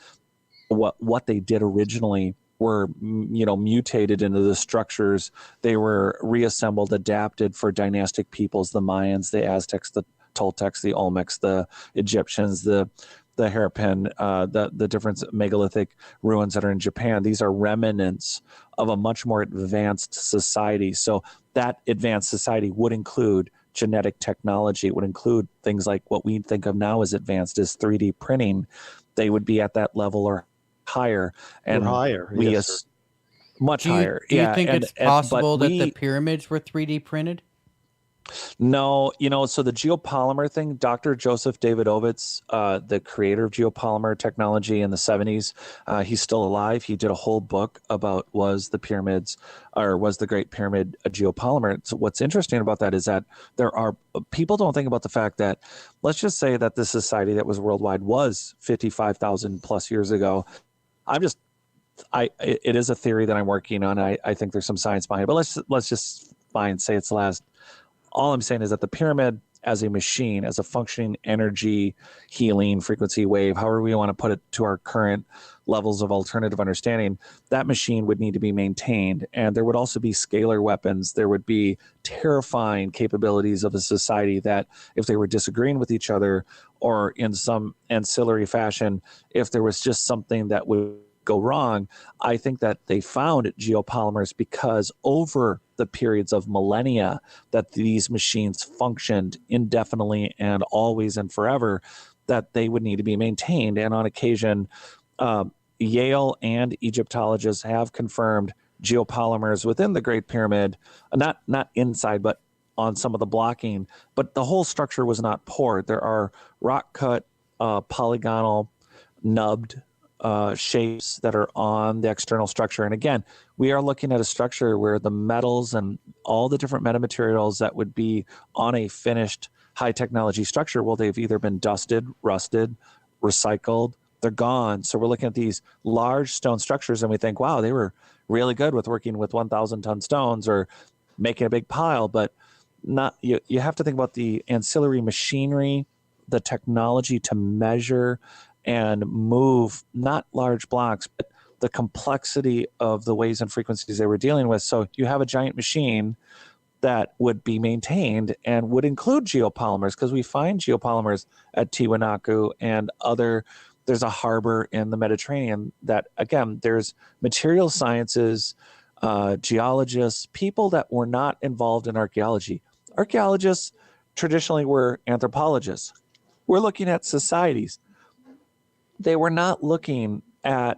what they did originally were mutated into the structures. They were reassembled, adapted for dynastic peoples, the Mayans, the Aztecs, the Toltecs, the Olmecs, the Egyptians, the Harappan, the different megalithic ruins that are in Japan. These are remnants of a much more advanced society. So that advanced society would include genetic technology. It would include things like what we think of now as advanced as 3D printing. They would be at that level or higher. And Or higher, we yes, sir. much Do you higher. do you Yeah. think it's But possible that the pyramids were 3D printed? No, so the geopolymer thing, Dr. Joseph David Ovitz, the creator of geopolymer technology in the 70s, he's still alive. He did a whole book about was the Great Pyramid a geopolymer. So what's interesting about that is that people don't think about the fact that, let's just say that this society that was worldwide was 55,000 plus years ago. It is a theory that I'm working on. I think there's some science behind it, but let's just say it's the last. All I'm saying is that the pyramid as a machine, as a functioning energy healing frequency wave, however we want to put it to our current levels of alternative understanding, that machine would need to be maintained. And there would also be scalar weapons. There would be terrifying capabilities of a society that if they were disagreeing with each other or in some ancillary fashion, if there was just something that would go wrong, I think that they found geopolymers because over the periods of millennia that these machines functioned indefinitely and always and forever, that they would need to be maintained. And on occasion, Yale and Egyptologists have confirmed geopolymers within the Great Pyramid, not inside, but on some of the blocking. But the whole structure was not poured. There are rock cut, polygonal, nubbed shapes that are on the external structure. And again, we are looking at a structure where the metals and all the different metamaterials that would be on a finished high technology structure, well, they've either been dusted, rusted, recycled, they're gone. So we're looking at these large stone structures and we think, wow, they were really good with working with 1,000 ton stones or making a big pile, but not. You have to think about the ancillary machinery, the technology to measure and move not large blocks, but the complexity of the waves and frequencies they were dealing with. So you have a giant machine that would be maintained and would include geopolymers, because we find geopolymers at Tiwanaku and there's a harbor in the Mediterranean that, again, there's material sciences, geologists, people that were not involved in archaeology. Archaeologists traditionally were anthropologists. We're looking at societies. They were not looking at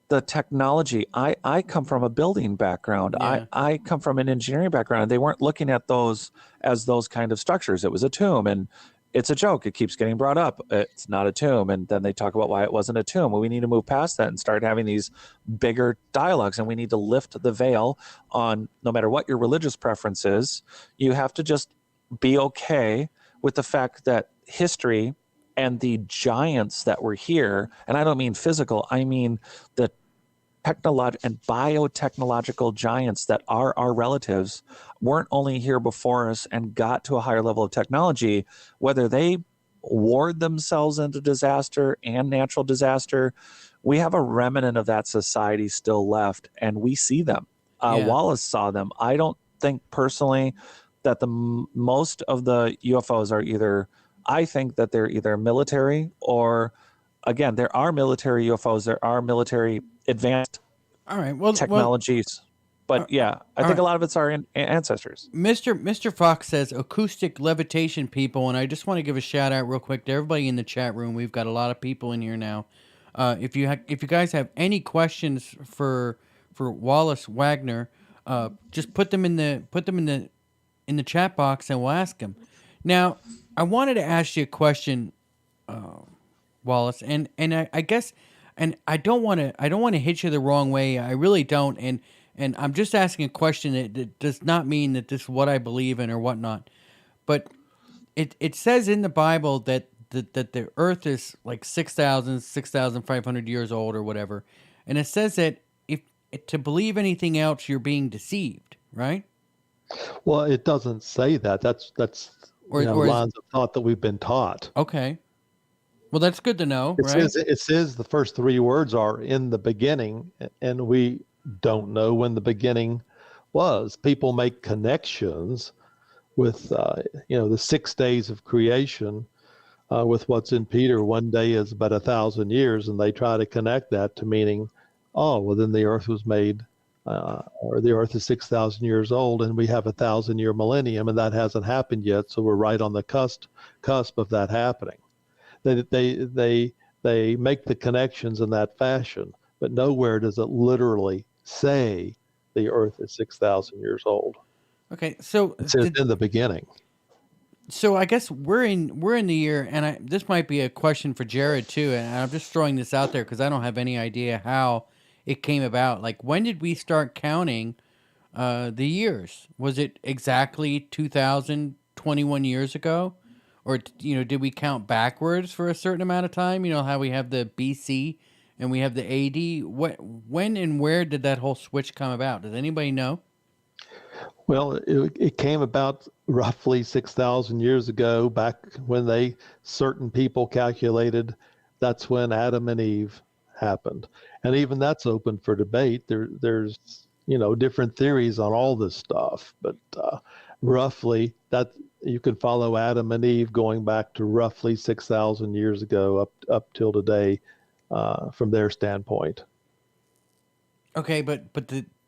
the technology. I come from a building background. Yeah. I come from an engineering background. They weren't looking at those as those kind of structures. It was a tomb, and it's a joke. It keeps getting brought up. It's not a tomb. And then they talk about why it wasn't a tomb. Well, we need to move past that and start having these bigger dialogues, and we need to lift the veil on, no matter what your religious preference is, you have to just be okay with the fact that history and the giants that were here, and I don't mean physical, I mean the technological and biotechnological giants that are our relatives, weren't only here before us and got to a higher level of technology, whether they warred themselves into disaster and natural disaster, we have a remnant of that society still left, and we see them. Yeah. Wallace saw them. I don't think personally that most of the UFOs are either, I think that they're either military or, again, there are military UFOs, there are military advanced All right. Well, technologies. But yeah, I think a lot of it's our ancestors. Mr. Fox says acoustic levitation people, and I just want to give a shout out real quick to everybody in the chat room. We've got a lot of people in here now. If you guys have any questions for Wallace Wagner, just put them in the chat box and we'll ask him. Now, I wanted to ask you a question, Wallace, and I guess, and I don't want to hit you the wrong way. I really don't, and I'm just asking a question that does not mean that this is what I believe in or whatnot. But it says in the Bible that the Earth is like 6,500 years old or whatever, and it says that if to believe anything else, you're being deceived, right? Well, it doesn't say that. That's lines of thought that we've been taught. Okay. Well, that's good to know, right? It says the first three words are in the beginning, and we don't know when the beginning was. People make connections with, the 6 days of creation with what's in Peter. One day is but 1,000 years, and they try to connect that to meaning, then the earth was made or the Earth is 6,000 years old, and we have a 1,000-year millennium, and that hasn't happened yet. So we're right on the cusp of that happening. They make the connections in that fashion, but nowhere does it literally say the Earth is 6,000 years old. Okay, so It's in the beginning. So I guess we're in the year, and this might be a question for Jared too, and I'm just throwing this out there because I don't have any idea how it came about. Like, when did we start counting the years? Was it exactly 2021 years ago, or did we count backwards for a certain amount of time? You know how we have the BC and we have the AD. When and where did that whole switch come about? Does anybody know? Well, it came about roughly 6,000 years ago, back when certain people calculated that's when Adam and Eve happened. And even that's open for debate. There's different theories on all this stuff, but roughly that you can follow Adam and Eve going back to roughly 6,000 years ago up till today from their standpoint. Okay, but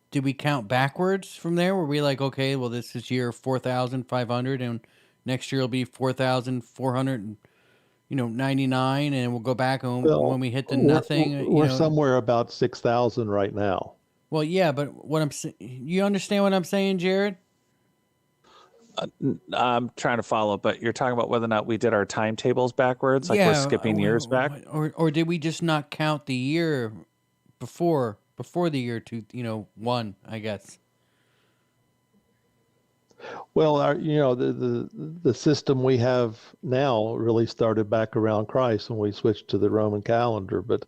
did we count backwards from there? Were we like, okay, well, this is year 4,500, and next year will be 4,499, and we'll go back when we hit the nothing. We're somewhere about 6,000 right now. Well, yeah, but you understand what I'm saying, Jared? I'm trying to follow, but you're talking about whether or not we did our timetables backwards, like we're skipping years back, or did we just not count the year before the year one, I guess. Well, the system we have now really started back around Christ when we switched to the Roman calendar. But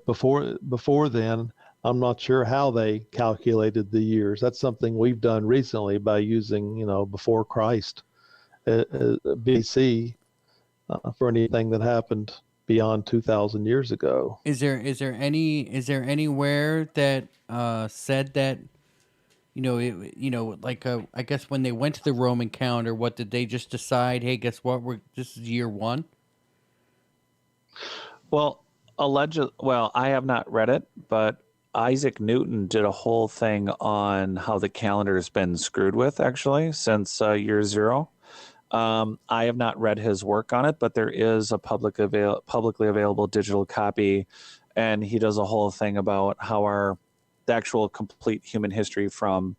before then, I'm not sure how they calculated the years. That's something we've done recently by using before Christ, BC, for anything that happened beyond 2,000 years ago. Is there anywhere that said that I guess when they went to the Roman calendar, what did they just decide? Hey, guess what? This is year one. Well, I have not read it, but Isaac Newton did a whole thing on how the calendar has been screwed with actually since year zero. I have not read his work on it, but there is a publicly available digital copy, and he does a whole thing about how the actual complete human history from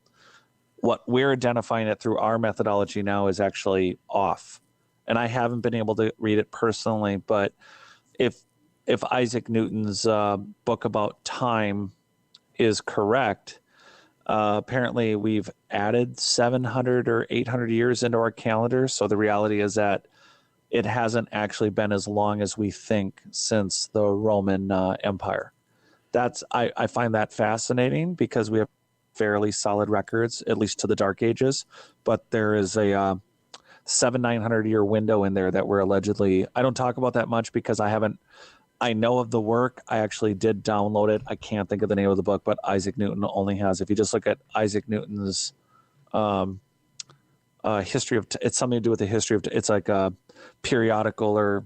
what we're identifying it through our methodology now is actually off. And I haven't been able to read it personally, but if Isaac Newton's book about time is correct, apparently we've added 700 or 800 years into our calendar. So the reality is that it hasn't actually been as long as we think since the Roman Empire. I find that fascinating because we have fairly solid records, at least to the Dark Ages, but there is a 900 year window in there that we're allegedly, I don't talk about that much because I know of the work. I actually did download it. I can't think of the name of the book, but Isaac Newton only has, if you just look at Isaac Newton's history of, it's something to do with the history of, it's like a periodical or,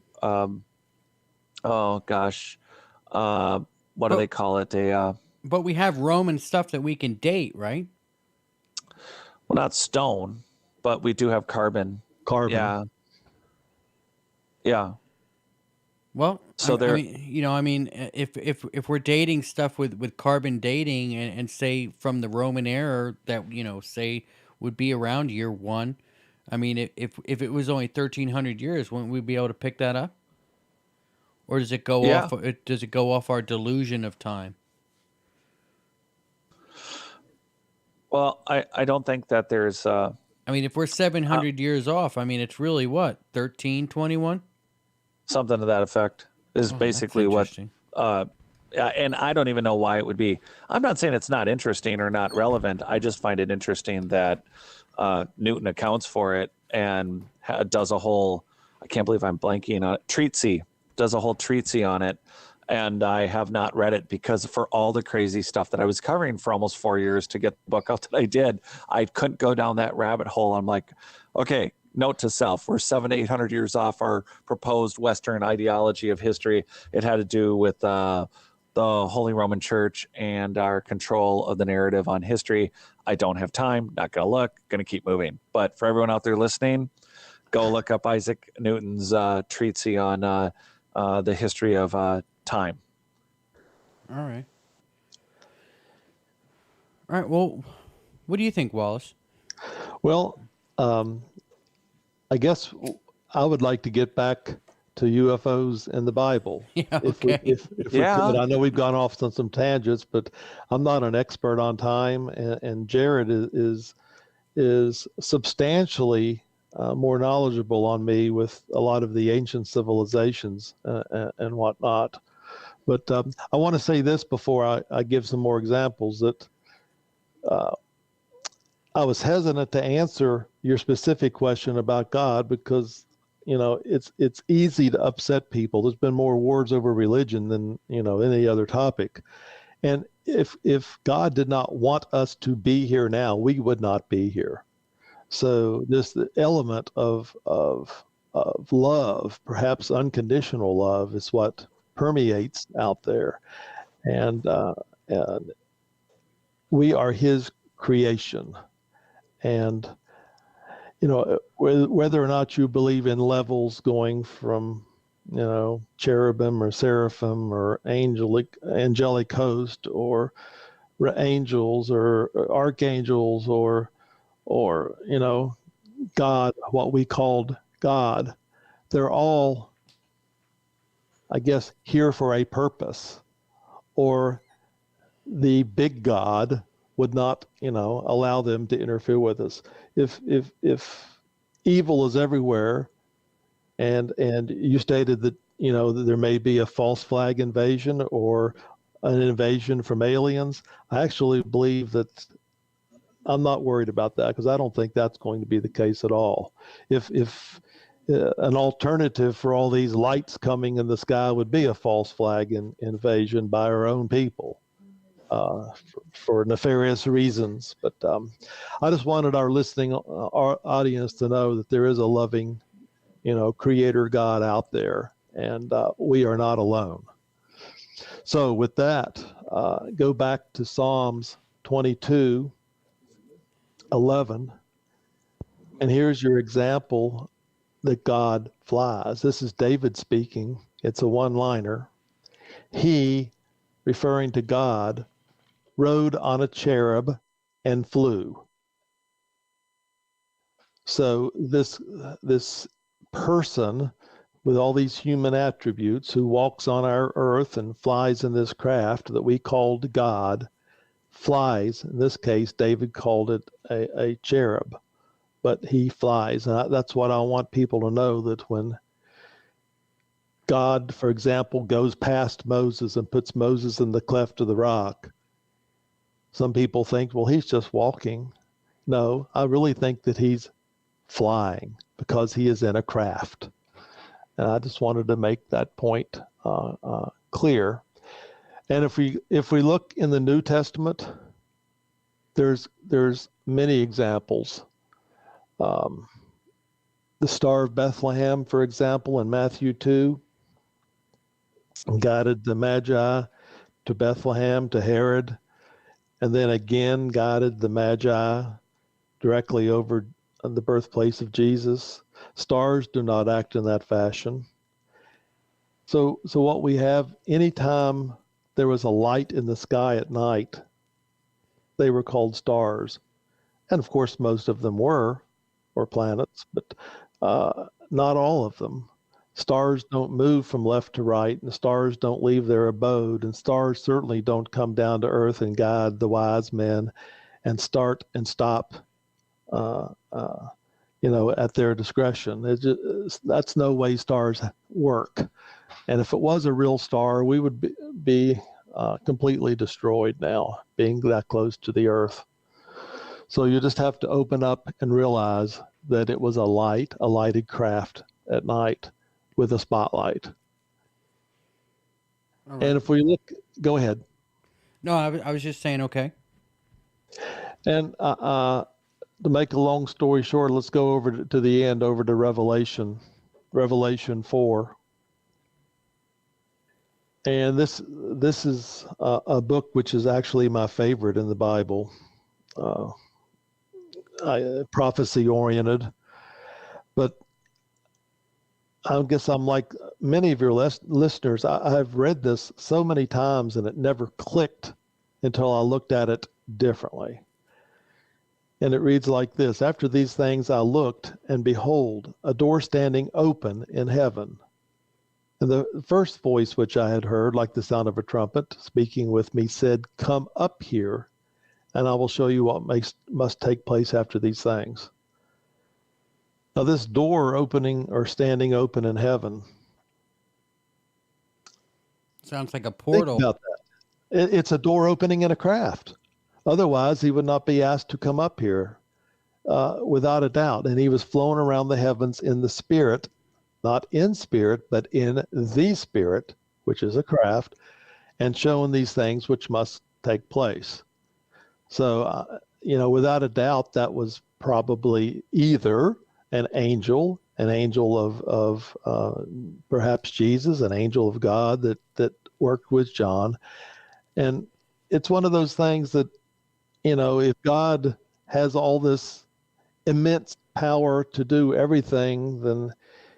what do they call it? But we have Roman stuff that we can date, right? Well, not stone, but we do have carbon. Carbon. Yeah. Well, so if we're dating stuff with carbon dating and say from the Roman era that say would be around year one, I mean if it was only 1,300 years, wouldn't we be able to pick that up? Or does it go off? Does it go off our delusion of time? Well, I don't think that there's. I mean, if we're 700 years off, I mean, it's really what 1321. Something to that effect is basically what. And I don't even know why it would be. I'm not saying it's not interesting or not relevant. I just find it interesting that Newton accounts for it and does a whole. I can't believe I'm blanking on it. Does a whole treatise on it, and I have not read it because for all the crazy stuff that I was covering for almost 4 years to get the book out that I did, I couldn't go down that rabbit hole. I'm like, okay, note to self, we're 700 to 800 years off our proposed Western ideology of history. It had to do with the the Holy Roman Church and our control of the narrative on history. I don't have time, not going to look, going to keep moving. But for everyone out there listening, go look up Isaac Newton's treatise on the history of time. All right. All right. Well, what do you think, Wallace? Well, I guess I would like to get back to UFOs in the Bible. Yeah, If okay. we could. I know we've gone off on some tangents, but I'm not an expert on time, and Jared is substantially more knowledgeable on me with a lot of the ancient civilizations and whatnot. But I want to say this before I give some more examples, that I was hesitant to answer your specific question about God because, it's easy to upset people. There's been more wars over religion than, any other topic. And if God did not want us to be here now, we would not be here. So this element of love, perhaps unconditional love, is what permeates out there. And we are his creation. And, whether or not you believe in levels going from, cherubim or seraphim or angelic host or angels or archangels or God, what we called God, they're all, I guess, here for a purpose, or the big God would not, allow them to interfere with us. If evil is everywhere, and you stated that, that there may be a false flag invasion or an invasion from aliens, I actually believe that I'm not worried about that, because I don't think that's going to be the case at all. If an alternative for all these lights coming in the sky would be a false flag invasion by our own people. For nefarious reasons. But I just wanted our listening our audience to know that there is a loving, creator God out there, and we are not alone. So with that, go back to Psalms 22:11, and here's your example that God flies. This is David speaking. It's a one-liner. He, referring to God, rode on a cherub and flew. So this person with all these human attributes, who walks on our earth and flies in this craft that we called God, flies. In this case, David called it a cherub, but he flies. And that's what I want people to know, that when God, for example, goes past Moses and puts Moses in the cleft of the rock, some people think, well, he's just walking. No, I really think that he's flying, because he is in a craft. And I just wanted to make that point clear. And if we look in the New Testament, there's many examples. The Star of Bethlehem, for example, in Matthew 2, guided the Magi to Bethlehem, to Herod, and then again guided the Magi directly over the birthplace of Jesus. Stars do not act in that fashion. So what we have, anytime there was a light in the sky at night, they were called stars. And of course, most of them were, or planets, but not all of them. Stars don't move from left to right, and stars don't leave their abode, and stars certainly don't come down to earth and guide the wise men and start and stop, at their discretion. That's no way stars work. And if it was a real star, we would be completely destroyed now, being that close to the earth. So you just have to open up and realize that it was a lighted craft at night with a spotlight. Right. And if we look, go ahead. No, I was just saying, okay. And to make a long story short, let's go over to the end, over to Revelation 4. And this is book which is actually my favorite in the Bible, uh, prophecy oriented. But I guess I'm like many of your listeners. I've read this so many times and it never clicked until I looked at it differently. And it reads like this: After these things I looked, and behold, a door standing open in heaven. And the first voice which I had heard, like the sound of a trumpet, speaking with me, said, Come up here, and I will show you what must take place after these things. Now, this door opening or standing open in heaven. Sounds like a portal. Think about that. It's a door opening in a craft. Otherwise, he would not be asked to come up here, without a doubt. And he was flown around the heavens in the spirit, not in spirit, but in the spirit, which is a craft, and shown these things which must take place. So, without a doubt, that was probably either an angel of perhaps Jesus, an angel of God that worked with John. And it's one of those things that, if God has all this immense power to do everything, then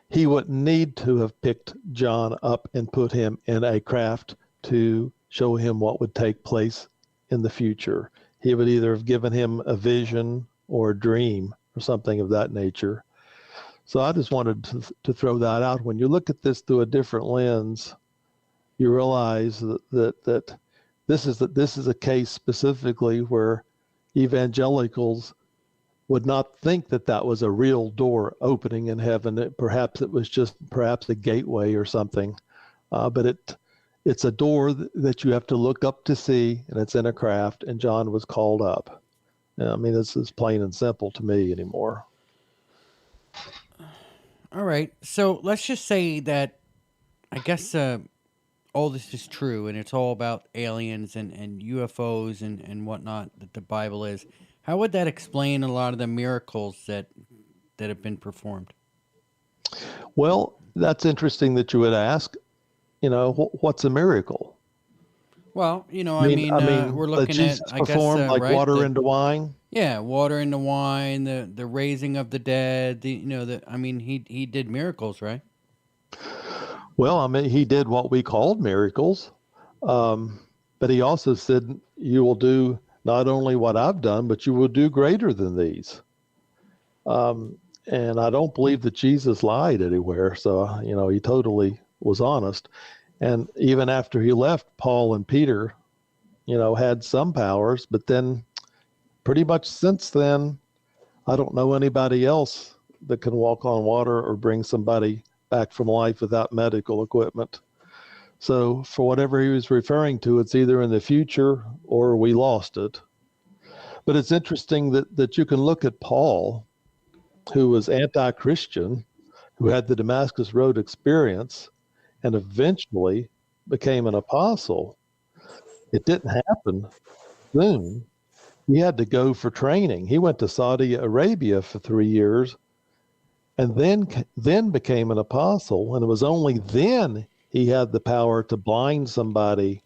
he wouldn't need to have picked John up and put him in a craft to show him what would take place in the future. He would either have given him a vision or a dream or something of that nature. So I just wanted to throw that out. When you look at this through a different lens, you realize that this is a case specifically where evangelicals would not think that was a real door opening in heaven. Perhaps it was just a gateway or something, but it's a door that you have to look up to see, and it's in a craft, and John was called up. I mean, this is plain and simple to me anymore. All right. So let's just say that I guess all this is true, and it's all about aliens and UFOs and whatnot that the Bible is. How would that explain a lot of the miracles that have been performed? Well, that's interesting that you would ask. What's a miracle? Well, I mean, we're looking Jesus at, I guess, performed like right, water into wine. Yeah, water into wine, the raising of the dead. He did miracles, right? Well, I mean, he did what we called miracles, but he also said, "You will do not only what I've done, but you will do greater than these." And I don't believe that Jesus lied anywhere. So, he totally was honest. And even after he left, Paul and Peter, had some powers, but then pretty much since then, I don't know anybody else that can walk on water or bring somebody back from life without medical equipment. So for whatever he was referring to, it's either in the future or we lost it. But it's interesting that you can look at Paul, who was anti-Christian, who had the Damascus Road experience, and eventually became an apostle. It didn't happen soon. He had to go for training. He went to Saudi Arabia for 3 years and then became an apostle. And it was only then he had the power to blind somebody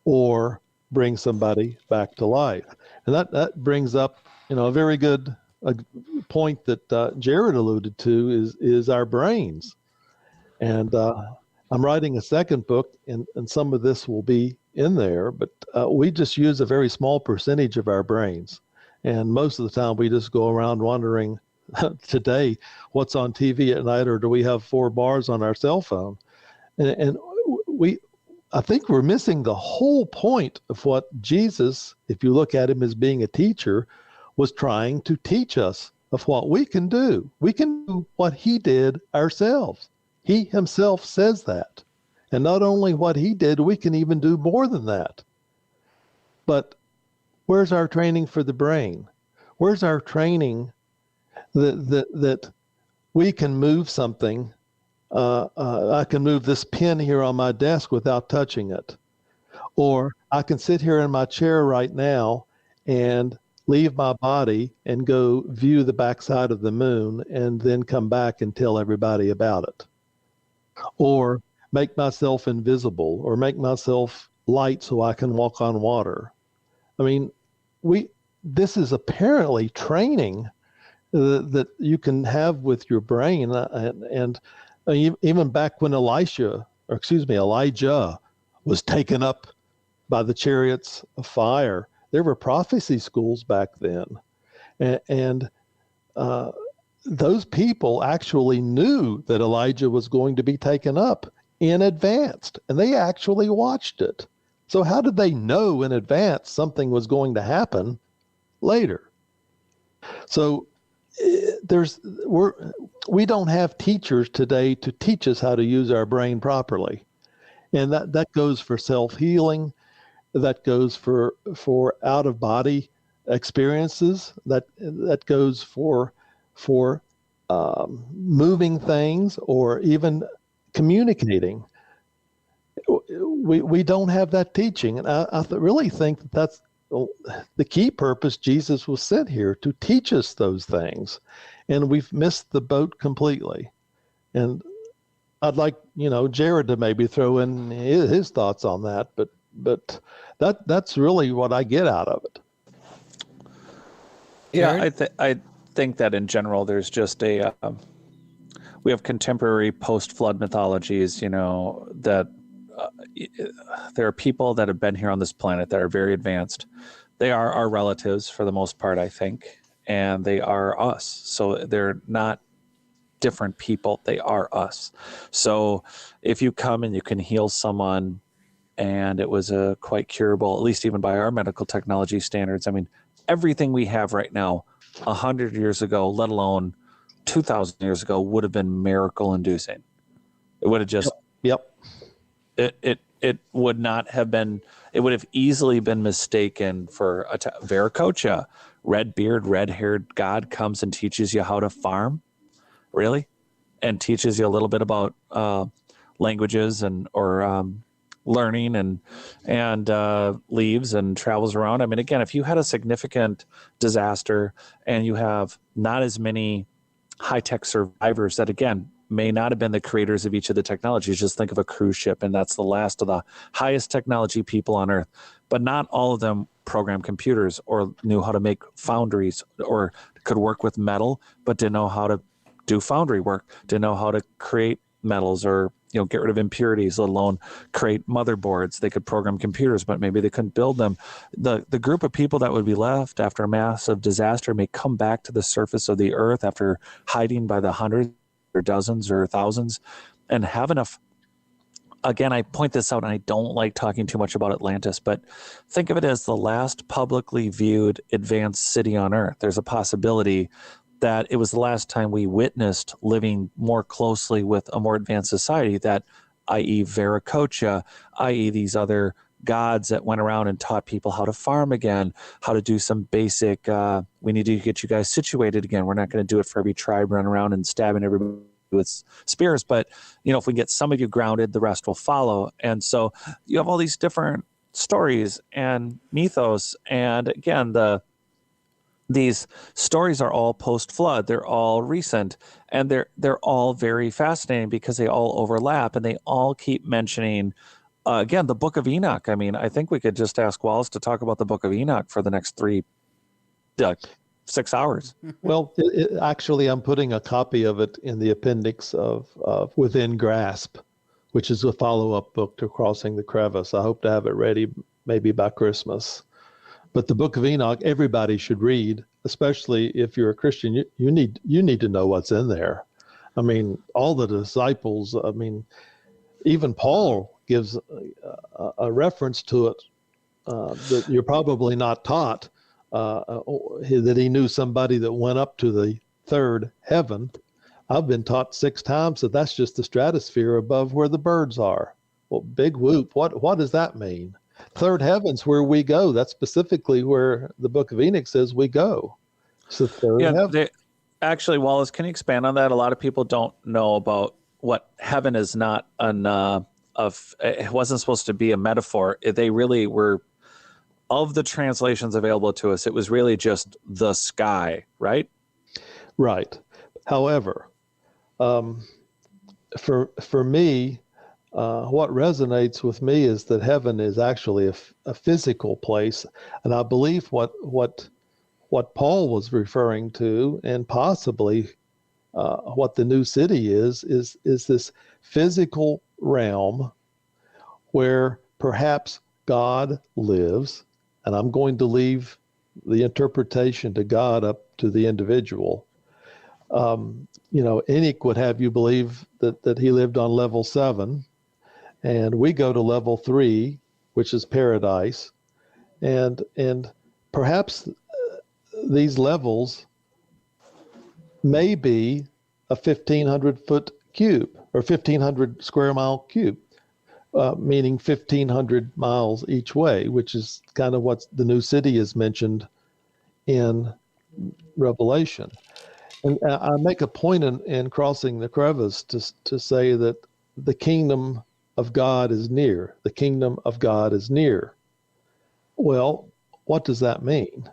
or bring somebody back to life. And that brings up, a very good point that Jared alluded to is our brains. And I'm writing a second book, and some of this will be in there, but we just use a very small percentage of our brains. And most of the time we just go around wondering today what's on TV at night, or do we have 4 bars on our cell phone? And I think we're missing the whole point of what Jesus, if you look at him as being a teacher, was trying to teach us of what we can do. We can do what he did ourselves. He himself says that. And not only what he did, we can even do more than that. But where's our training for the brain? Where's our training that we can move something? I can move this pen here on my desk without touching it. Or I can sit here in my chair right now and leave my body and go view the backside of the moon and then come back and tell everybody about it. Or make myself invisible or make myself light so I can walk on water. I mean, this is apparently training that you can have with your brain. And even back when Elijah was taken up by the chariots of fire, there were prophecy schools back then. And those people actually knew that Elijah was going to be taken up in advance, and they actually watched it. So how did they know in advance something was going to happen later? So we don't have teachers today to teach us how to use our brain properly. And that goes for self-healing, that goes for out-of-body experiences, that goes for moving things or even communicating. We don't have that teaching. And I really think that's the key purpose Jesus was sent here, to teach us those things. And we've missed the boat completely. And I'd like, Jared to maybe throw in his thoughts on that, but that's really what I get out of it. Yeah, I think that in general, there's just we have contemporary post-flood mythologies, that there are people that have been here on this planet that are very advanced. They are our relatives for the most part, I think, and they are us. So they're not different people. They are us. So if you come and you can heal someone and it was quite curable, at least even by our medical technology standards. I mean, everything we have right now, 100 years ago, let alone 2,000 years ago, would have been miracle inducing. It would have just, Yep. It would not have been, it would have easily been mistaken for Viracocha, red beard, red haired God comes and teaches you how to farm. Really? And teaches you a little bit about languages or learning and leaves and travels around. I mean, again, if you had a significant disaster and you have not as many high-tech survivors that, again, may not have been the creators of each of the technologies. Just think of a cruise ship, and that's the last of the highest technology people on Earth. But not all of them programmed computers or knew how to make foundries or could work with metal, but didn't know how to do foundry work, didn't know how to create metals or get rid of impurities, let alone create motherboards. They could program computers, but maybe they couldn't build them. The group of people that would be left after a massive disaster may come back to the surface of the Earth after hiding by the hundreds or dozens or thousands and have enough. Again, I point this out, and I don't like talking too much about Atlantis, but think of it as the last publicly viewed advanced city on Earth. There's a possibility that it was the last time we witnessed living more closely with a more advanced society, that i.e. Viracocha, i.e. these other gods that went around and taught people how to farm again, how to do some basic, we need to get you guys situated again. We're not going to do it for every tribe running around and stabbing everybody with spears, but if we get some of you grounded, the rest will follow. And so you have all these different stories and mythos, and again, these stories are all post-flood. They're all recent, and they're all very fascinating because they all overlap, and they all keep mentioning, again, the Book of Enoch. I mean, I think we could just ask Wallace to talk about the Book of Enoch for the next 6 hours. Well, actually, I'm putting a copy of it in the appendix of Within Grasp, which is a follow-up book to Crossing the Crevice. I hope to have it ready maybe by Christmas. But the Book of Enoch, everybody should read, especially if you're a Christian. You need to know what's in there. I mean, all the disciples. I mean, even Paul gives a reference to it that you're probably not taught. That he knew somebody that went up to the third heaven. I've been taught 6 times that that's just the stratosphere above where the birds are. Well, big whoop. What does that mean? Third heaven's where we go. That's specifically where the Book of Enoch says we go. So third heaven. Actually, Wallace, can you expand on that? A lot of people don't know about what heaven is. Not it wasn't supposed to be a metaphor. They really were, of the translations available to us, it was really just the sky, right? Right. However, for me, what resonates with me is that heaven is actually a physical place, and I believe what Paul was referring to, and possibly what the new city is this physical realm where perhaps God lives, and I'm going to leave the interpretation to God, up to the individual. Enoch would have you believe that he lived on level 7, and we go to level 3, which is paradise, and perhaps these levels may be a 1,500-foot cube or 1,500 square mile cube, meaning 1,500 miles each way, which is kind of what the new city is mentioned in Revelation. And I make a point in Crossing the Crevice to say that the kingdom of God is near. The kingdom of God is near. Well, what does that mean?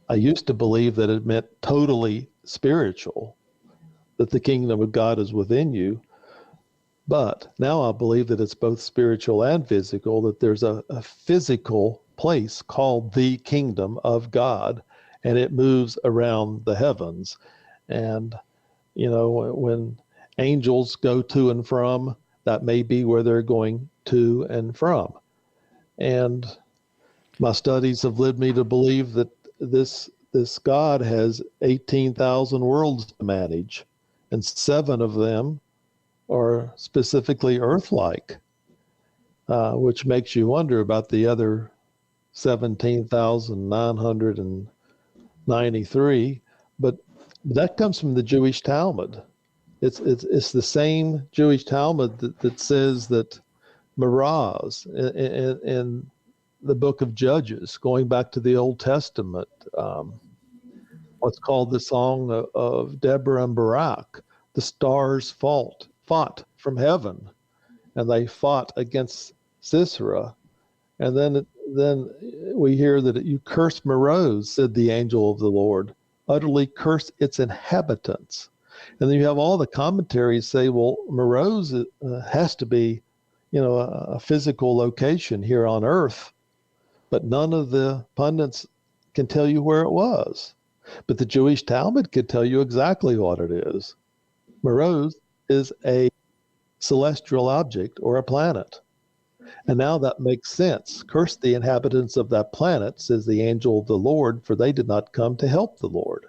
I used to believe that it meant totally spiritual, that the kingdom of God is within you. But now I believe that it's both spiritual and physical, that there's a physical place called the kingdom of God, and it moves around the heavens. And, when angels go to and from, that may be where they're going to and from. And my studies have led me to believe that this God has 18,000 worlds to manage, and 7 of them are specifically Earth-like, which makes you wonder about the other 17,993. But that comes from the Jewish Talmud. It's the same Jewish Talmud that says that Miraz in the book of Judges, going back to the Old Testament, what's called the Song of Deborah and Barak, the stars fought from heaven, and they fought against Sisera. And then we hear that you curse Meroz, said the angel of the Lord, utterly curse its inhabitants. And then you have all the commentaries say, well, Meroz has to be, a physical location here on Earth, but none of the pundits can tell you where it was. But the Jewish Talmud could tell you exactly what it is. Meroz is a celestial object or a planet. And now that makes sense. Curse the inhabitants of that planet, says the angel of the Lord, for they did not come to help the Lord.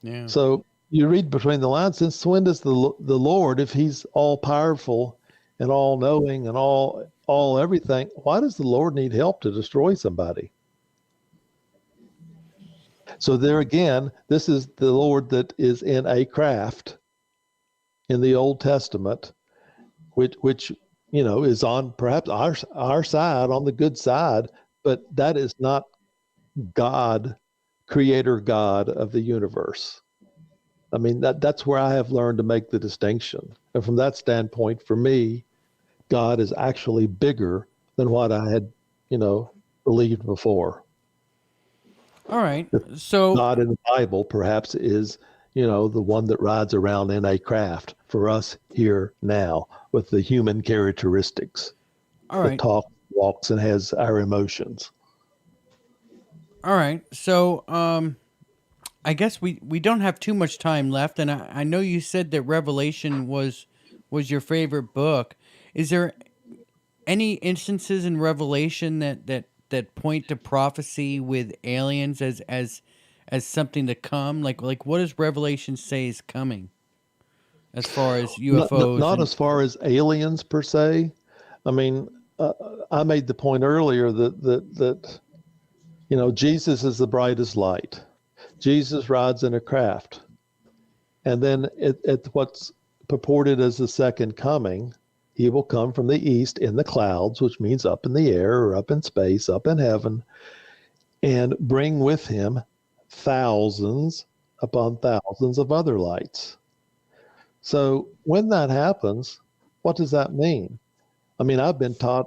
Yeah. So you read between the lines, since when does the Lord, if he's all powerful and all knowing and all everything, why does the Lord need help to destroy somebody? So there again, this is the Lord that is in a craft in the Old Testament, which is on perhaps our side, on the good side, but that is not God, creator God of the universe. I mean, that's where I have learned to make the distinction. And from that standpoint, for me, God is actually bigger than what I had, believed before. All right. So God in the Bible perhaps is, the one that rides around in a craft for us here now with the human characteristics. all right. That talks, walks, and has our emotions. All right. So I guess we don't have too much time left, and I know you said that Revelation was your favorite book. Is there any instances in Revelation that point to prophecy with aliens as something to come? Like what does Revelation say is coming as far as UFOs? Not as far as aliens per se. I mean, I made the point earlier that Jesus is the brightest light. Jesus rides in a craft. And then at what's purported as the second coming, he will come from the east in the clouds, which means up in the air or up in space, up in heaven, and bring with him thousands upon thousands of other lights. So when that happens, what does that mean? I mean, I've been taught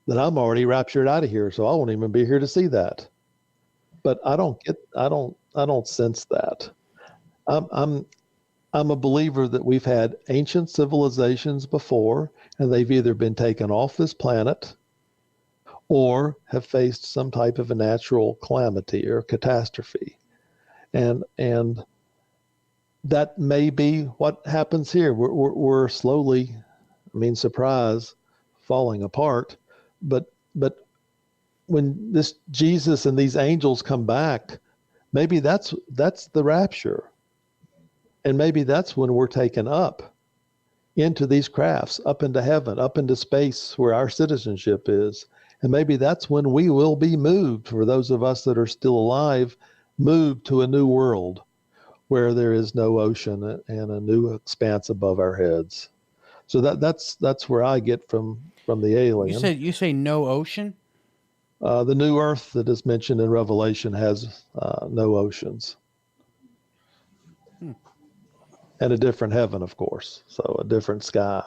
that I'm already raptured out of here, so I won't even be here to see that. But I don't sense that. I'm I'm a believer that we've had ancient civilizations before, and they've either been taken off this planet or have faced some type of a natural calamity or catastrophe. And that may be what happens here. We're slowly, surprise, falling apart. But when this Jesus and these angels come back, maybe that's the rapture. And maybe that's when we're taken up into these crafts, up into heaven, up into space where our citizenship is. And maybe that's when we will be moved, for those of us that are still alive, moved to a new world where there is no ocean and a new expanse above our heads. So that's where I get from the alien. You say no ocean? The new earth that is mentioned in Revelation has no oceans. And a different heaven, of course. So a different sky.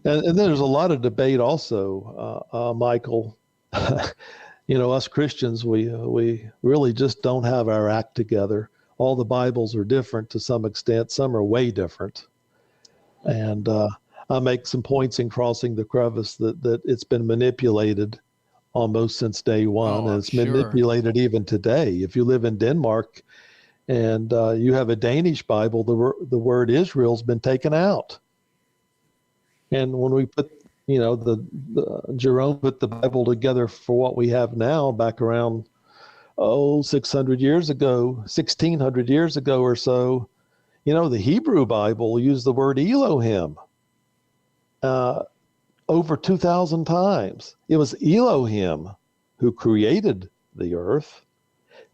And then there's a lot of debate also, Michael. Us Christians, we really just don't have our act together. All the Bibles are different to some extent. Some are way different. And I make some points in Crossing the Crevice that it's been manipulated almost since day one. And it's manipulated even today. If you live in Denmark and you have a Danish Bible, the word Israel's been taken out. And when we put, Jerome put the Bible together for what we have now back around, 600 years ago, 1600 years ago or so, the Hebrew Bible used the word Elohim over 2,000 times. It was Elohim who created the earth.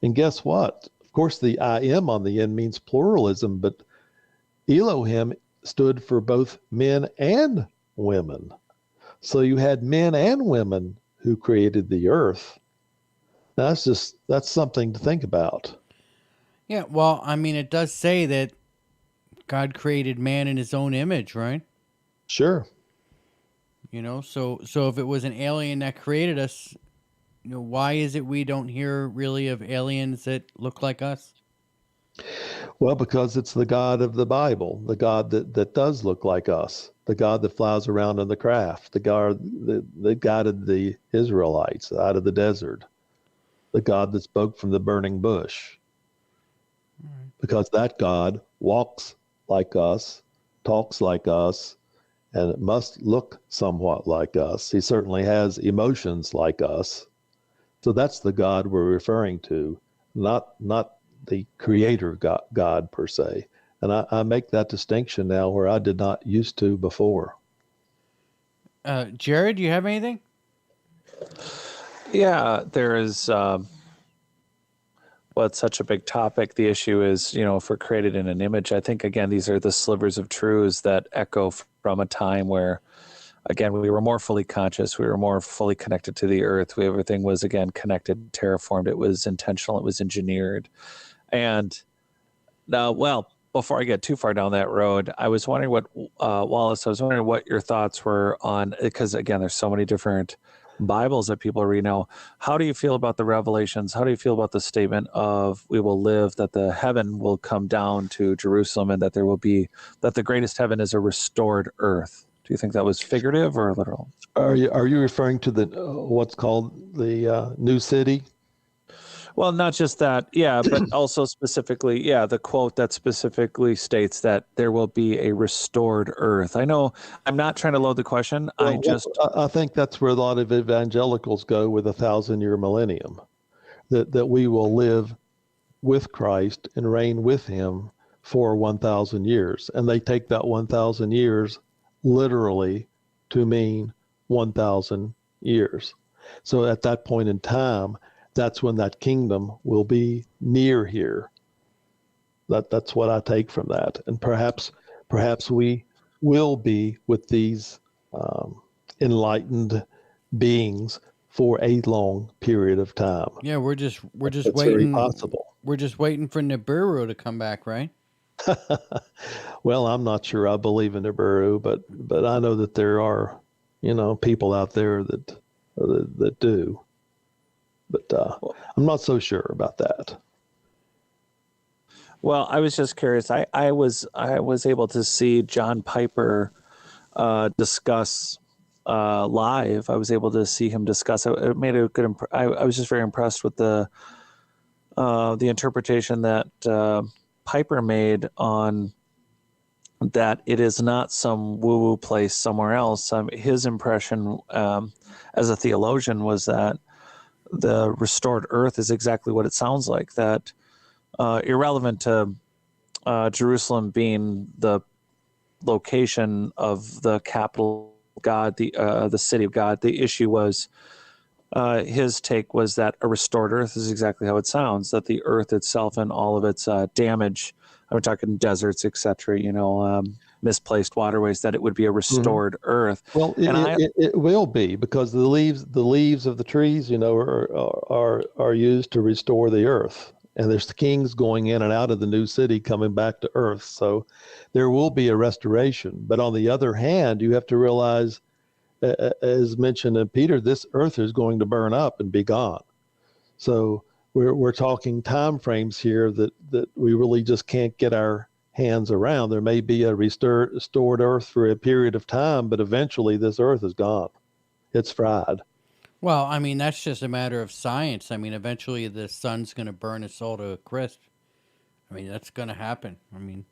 And guess what? Of course, the I am on the end means pluralism, but Elohim stood for both men and women. So you had men and women who created the earth. That's something to think about. Yeah, well, it does say that God created man in his own image, right? Sure. So if it was an alien that created us, why is it we don't hear really of aliens that look like us? Well, because it's the God of the Bible, the God that does look like us, the God that flies around in the craft, the God that guided the Israelites out of the desert, the God that spoke from the burning bush. Right. Because that God walks like us, talks like us, and it must look somewhat like us. He certainly has emotions like us. So that's the God we're referring to, not the creator God per se. And I make that distinction now where I did not used to before. Jared, do you have anything? Yeah, there is, it's such a big topic. The issue is, if we're created in an image, I think, again, these are the slivers of truths that echo from a time where, again, we were more fully conscious. We were more fully connected to the earth. Everything was, again, connected, terraformed. It was intentional. It was engineered. And now, before I get too far down that road, I was wondering Wallace, I was wondering what your thoughts were on, because, again, there's so many different Bibles that people read now. How do you feel about the Revelations? How do you feel about the statement of we will live, that the heaven will come down to Jerusalem, and that that the greatest heaven is a restored earth? Do you think that was figurative or literal? Are you referring to the what's called the new city? Well, not just that, but also specifically, the quote that specifically states that there will be a restored earth. I know I'm not trying to load the question. I think that's where a lot of evangelicals go with 1,000-year millennium, that we will live with Christ and reign with him for 1,000 years. And they take that 1,000 years literally to mean 1,000 years. So at that point in time, that's when that kingdom will be near here. That's what I take from that. And perhaps we will be with these enlightened beings for a long period of time. Yeah, we're just That's waiting. Very possible. We're just waiting for Nibiru to come back, right? Well, I'm not sure I believe in Nibiru, but I know that there are, people out there that do. But I'm not so sure about that. Well, I was just curious. I was able to see John Piper discuss live. I was able to see him discuss. It made a good. I was just very impressed with the interpretation that Piper made on that. It is not some woo-woo place somewhere else. His impression as a theologian was that the restored Earth is exactly what it sounds like. That irrelevant to Jerusalem being the location of the capital God, the city of God. The issue was his take was that a restored Earth is exactly how it sounds. That the Earth itself and all of its damage, I'm talking deserts, etc. Misplaced waterways. That it would be a restored Earth. Well, it will be, because the leaves of the trees, are used to restore the earth. And there's the kings going in and out of the new city coming back to earth. So there will be a restoration. But on the other hand, you have to realize, as mentioned in Peter, this earth is going to burn up and be gone. So we're talking time frames here that we really just can't get our hands around. There may be a restored earth for a period of time, but eventually this earth is gone. It's fried. Well, I mean, that's just a matter of science. I mean, eventually the sun's going to burn us all to a crisp. I mean, that's going to happen. I mean,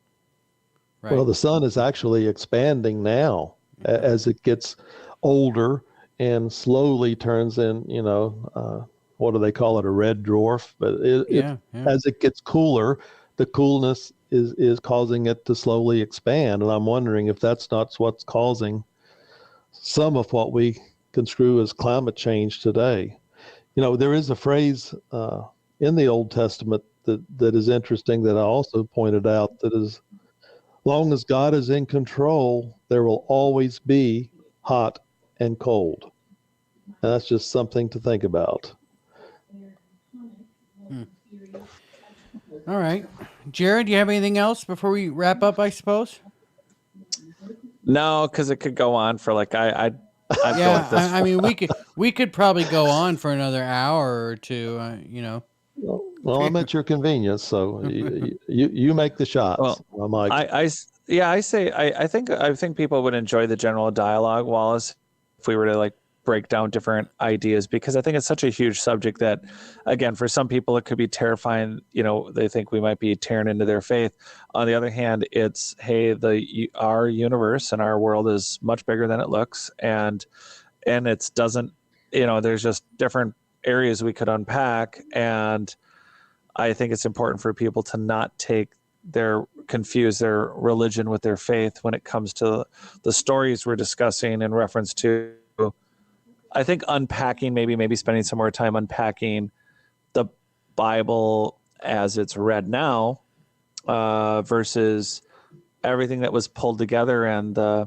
right. Well, the sun is actually expanding now as it gets older and slowly turns in, what do they call it? A red dwarf. But as it gets cooler, the coolness is causing it to slowly expand. And I'm wondering if that's not what's causing some of what we construe as climate change today. There is a phrase in the Old Testament that is interesting that I also pointed out, that is, long as God is in control, there will always be hot and cold. And that's just something to think about. All right. Jared, do you have anything else before we wrap up, I suppose? No, because it could go on for I mean, we could probably go on for another hour or two. Well, I'm at your convenience, so you make the shots. Well, I think people would enjoy the general dialogue, Wallace, if we were to break down different ideas, because I think it's such a huge subject that, again, for some people it could be terrifying. They think we might be tearing into their faith. On the other hand, it's, hey, our universe and our world is much bigger than it looks, and it doesn't. There's just different areas we could unpack, and I think it's important for people to not confuse their religion with their faith when it comes to the stories we're discussing in reference to. I think unpacking, maybe spending some more time unpacking the Bible as it's read now versus everything that was pulled together. And I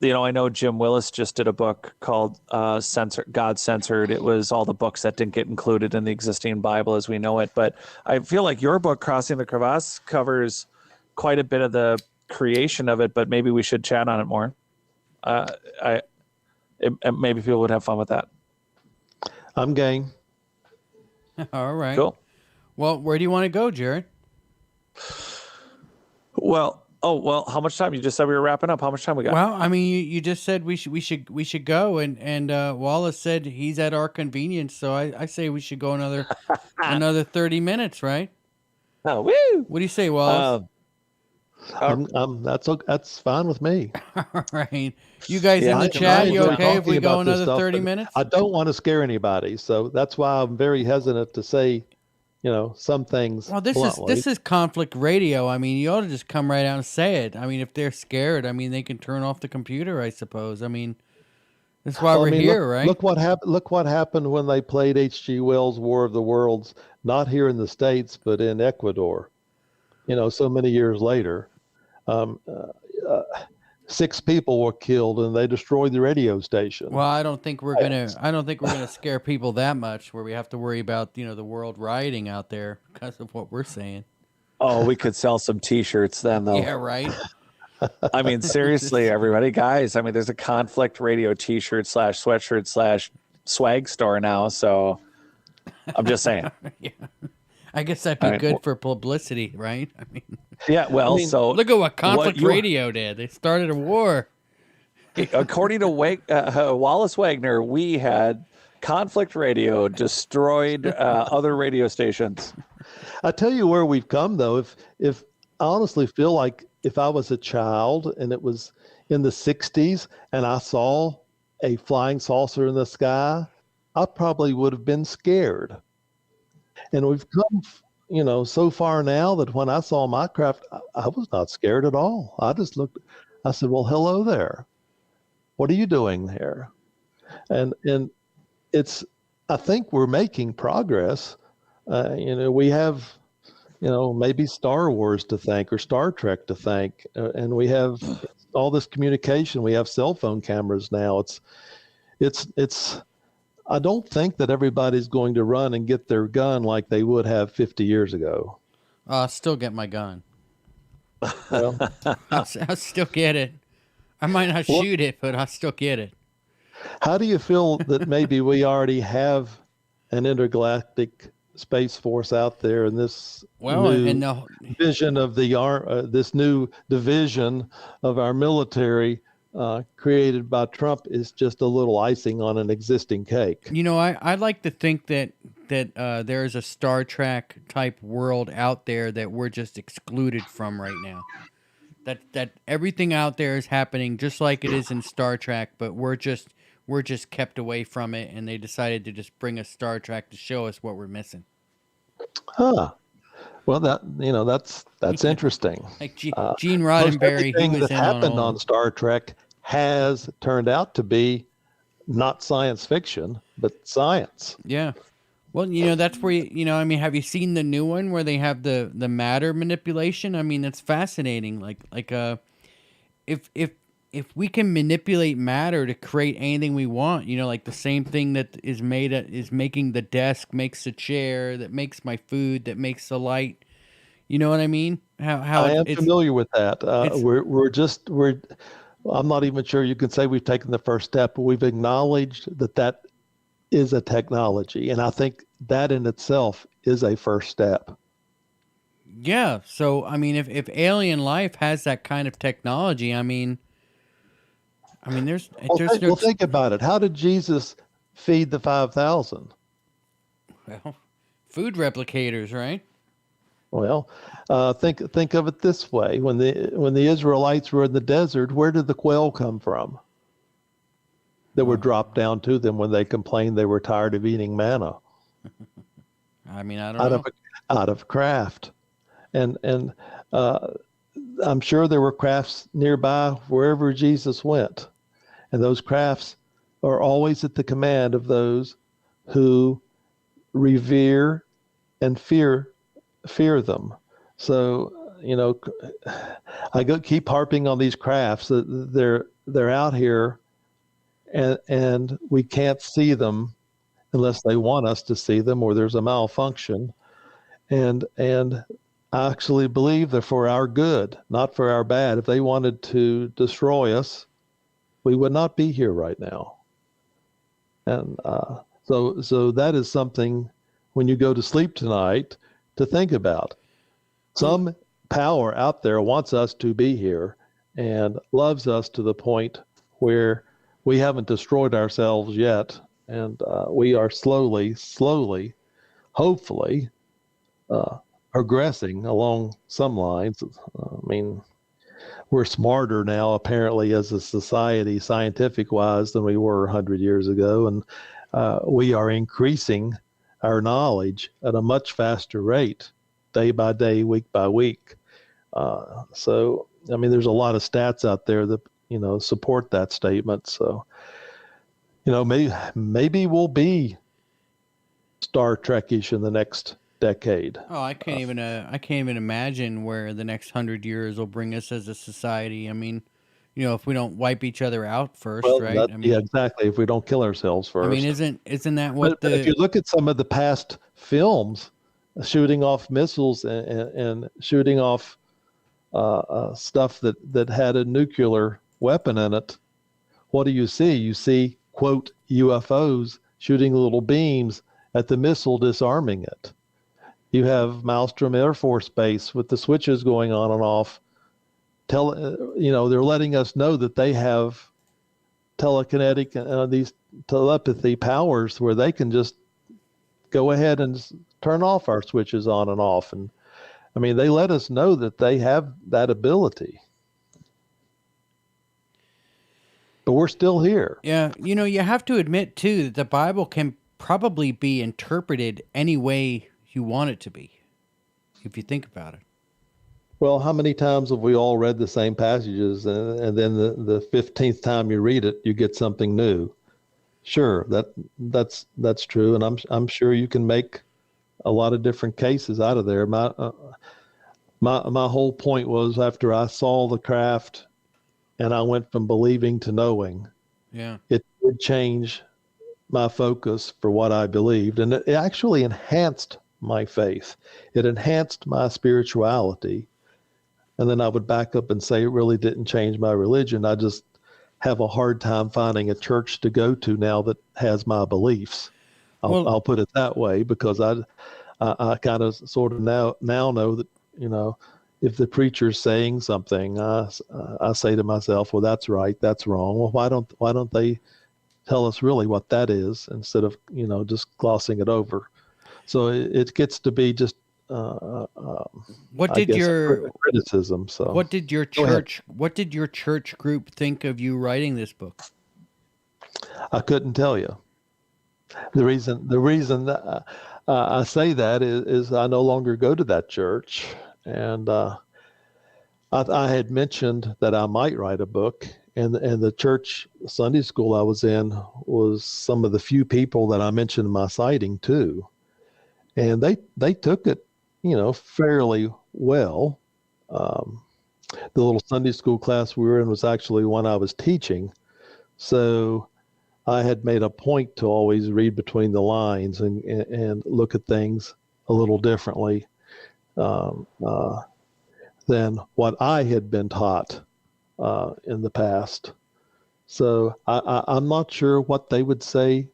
know Jim Willis just did a book called God Censored. It was all the books that didn't get included in the existing Bible as we know it. But I feel like your book, Crossing the Crevasse, covers quite a bit of the creation of it, but maybe we should chat on it more. Maybe people would have fun with that. I'm game. All right. Cool. Well, where do you want to go, Jared? Well, how much time? You just said we were wrapping up. How much time we got? Well, I mean, you just said we should go, and Wallace said he's at our convenience, so I say we should go another 30 minutes, right? Oh, woo! What do you say, Wallace? That's fine with me. All right. You guys in the chat, you okay if we go another 30 minutes? I don't want to scare anybody, so that's why I'm very hesitant to say, some things. Well, this is conflict radio. I mean, you ought to just come right out and say it. I mean, if they're scared, I mean, they can turn off the computer, I suppose. I mean, that's why we're here, right? Look what happened when they played H.G. Wells' War of the Worlds, not here in the States, but in Ecuador. So many years later. 6 people were killed, and they destroyed the radio station. Well, I don't think we're gonna scare people that much, where we have to worry about the world rioting out there because of what we're saying. Oh, we could sell some T-shirts then, though. Yeah, right. I mean, seriously, everybody, guys. I mean, there's a conflict radio T-shirt / sweatshirt / swag store now. So I'm just saying. Yeah. I guess that'd be good for publicity, right? I mean, yeah. Well, so look at what Conflict Radio did. They started a war. According to Wallace Wagner, we had Conflict Radio destroyed other radio stations. I tell you where we've come, though. If I honestly feel like if I was a child and it was in the 60s and I saw a flying saucer in the sky, I probably would have been scared. And we've come, so far now that when I saw my craft, I was not scared at all. I just looked, I said, well, hello there. What are you doing there? And it's, I think we're making progress. We have, maybe Star Wars to thank or Star Trek to thank, and we have all this communication. We have cell phone cameras now. It's. I don't think that everybody's going to run and get their gun like they would have 50 years ago. I'll still get my gun. Well, I'll still get it. I might not shoot it, but I'll still get it. How do you feel that maybe we already have an intergalactic Space Force out there, and this vision of this new division of our military created by Trump is just a little icing on an existing cake? I like to think that there is a Star Trek type world out there that we're just excluded from right now. That everything out there is happening just like it is in Star Trek, but we're just kept away from it, and they decided to just bring us Star Trek to show us what we're missing. Huh. Well, that's interesting. Like Gene Roddenberry, he was that happened on Star Trek has turned out to be not science fiction, but science. Yeah. Well, that's where have you seen the new one where they have the matter manipulation? I mean, that's fascinating. If we can manipulate matter to create anything we want, like the same thing that is making the desk, makes the chair, that makes my food, that makes the light. You know what I mean? How I am familiar with that. I'm not even sure you can say we've taken the first step, but we've acknowledged that is a technology, and I think that in itself is a first step. Yeah. So if alien life has that kind of technology, think about it. How did Jesus feed the 5,000? Well, food replicators, right? Well, think of it this way: when the Israelites were in the desert, where did the quail come from? That were dropped down to them when they complained they were tired of eating manna. I don't know. Out of craft, and I'm sure there were crafts nearby wherever Jesus went. And those crafts are always at the command of those who revere and fear them. So, keep harping on these crafts that they're out here, and we can't see them unless they want us to see them, or there's a malfunction. And I actually believe they're for our good, not for our bad. If they wanted to destroy us, we would not be here right now. And so that is something when you go to sleep tonight to think about. Some power out there wants us to be here and loves us to the point where we haven't destroyed ourselves yet. And we are slowly, hopefully, progressing along some lines. We're smarter now, apparently, as a society, scientific-wise, than we were 100 years ago. And we are increasing our knowledge at a much faster rate, day by day, week by week. So, there's a lot of stats out there that, support that statement. So, maybe we'll be Star Trek-ish in the next decade. Oh, I can't even imagine where the next 100 years will bring us as a society. If we don't wipe each other out first, right? Yeah, exactly. If we don't kill ourselves first. Isn't that what but if you look at some of the past films, shooting off missiles and shooting off stuff that had a nuclear weapon in it, what do you see? You see, quote, UFOs shooting little beams at the missile, disarming it. You have Maelstrom Air Force Base with the switches going on and off. They're letting us know that they have telekinetic, these telepathy powers where they can just go ahead and turn off our switches on and off. And I mean, they let us know that they have that ability. But we're still here. Yeah, you have to admit, too, that the Bible can probably be interpreted any way you want it to be, if you think about it. Well, how many times have we all read the same passages, and then the 15th time you read it, you get something new? Sure, that's true, and I'm sure you can make a lot of different cases out of there. My whole point was, after I saw the craft and I went from believing to knowing, yeah, it would change my focus for what I believed, and it actually enhanced my faith. It enhanced my spirituality. And then I would back up and say it really didn't change my religion. I just have a hard time finding a church to go to now that has my beliefs. I'll put it that way, because I kind of sort of now know that, if the preacher's saying something, I say to myself, well, that's right, that's wrong. Well, why don't they tell us really what that is, instead of, just glossing it over? So it gets to be just criticism. So what did your church group think of you writing this book? I couldn't tell you. The reason I say that is I no longer go to that church, and I had mentioned that I might write a book, and the church Sunday school I was in was some of the few people that I mentioned in my sighting too, and they took it, fairly well. The little Sunday school class we were in was actually one I was teaching, so I had made a point to always read between the lines and look at things a little differently than what I had been taught in the past. So I'm not sure what they would say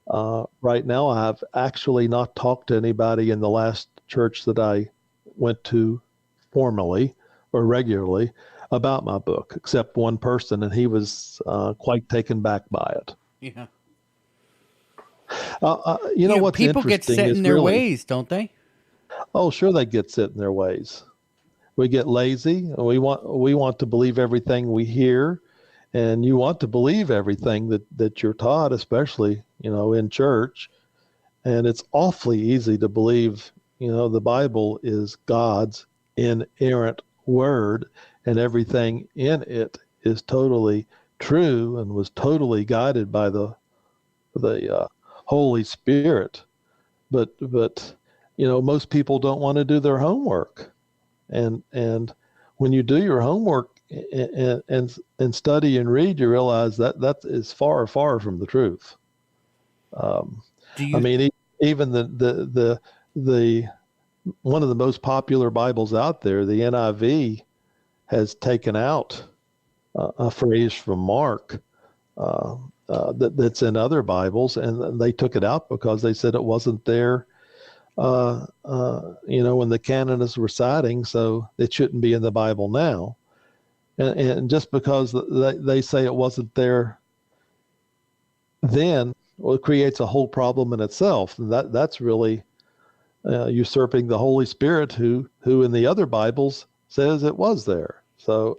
right now. I have actually not talked to anybody in the last church that I went to formally or regularly about my book, except one person, and he was quite taken back by it. Yeah. What's people get interesting set is in their really, ways, don't they? Oh, sure, they get set in their ways. We get lazy. We want to believe everything we hear, and you want to believe everything that you're taught, especially in church. And it's awfully easy to believe, the Bible is God's inerrant word, and everything in it is totally true and was totally guided by the Holy Spirit. But most people don't want to do their homework, and when you do your homework and study and read, you realize that is far from the truth. Even the one of the most popular Bibles out there, the NIV, has taken out a phrase from Mark that's in other Bibles, and they took it out because they said it wasn't there, when the canonists were citing, so it shouldn't be in the Bible now. And just because they say it wasn't there then, well, it creates a whole problem in itself. And that's really usurping the Holy Spirit, who in the other Bibles says it was there. So,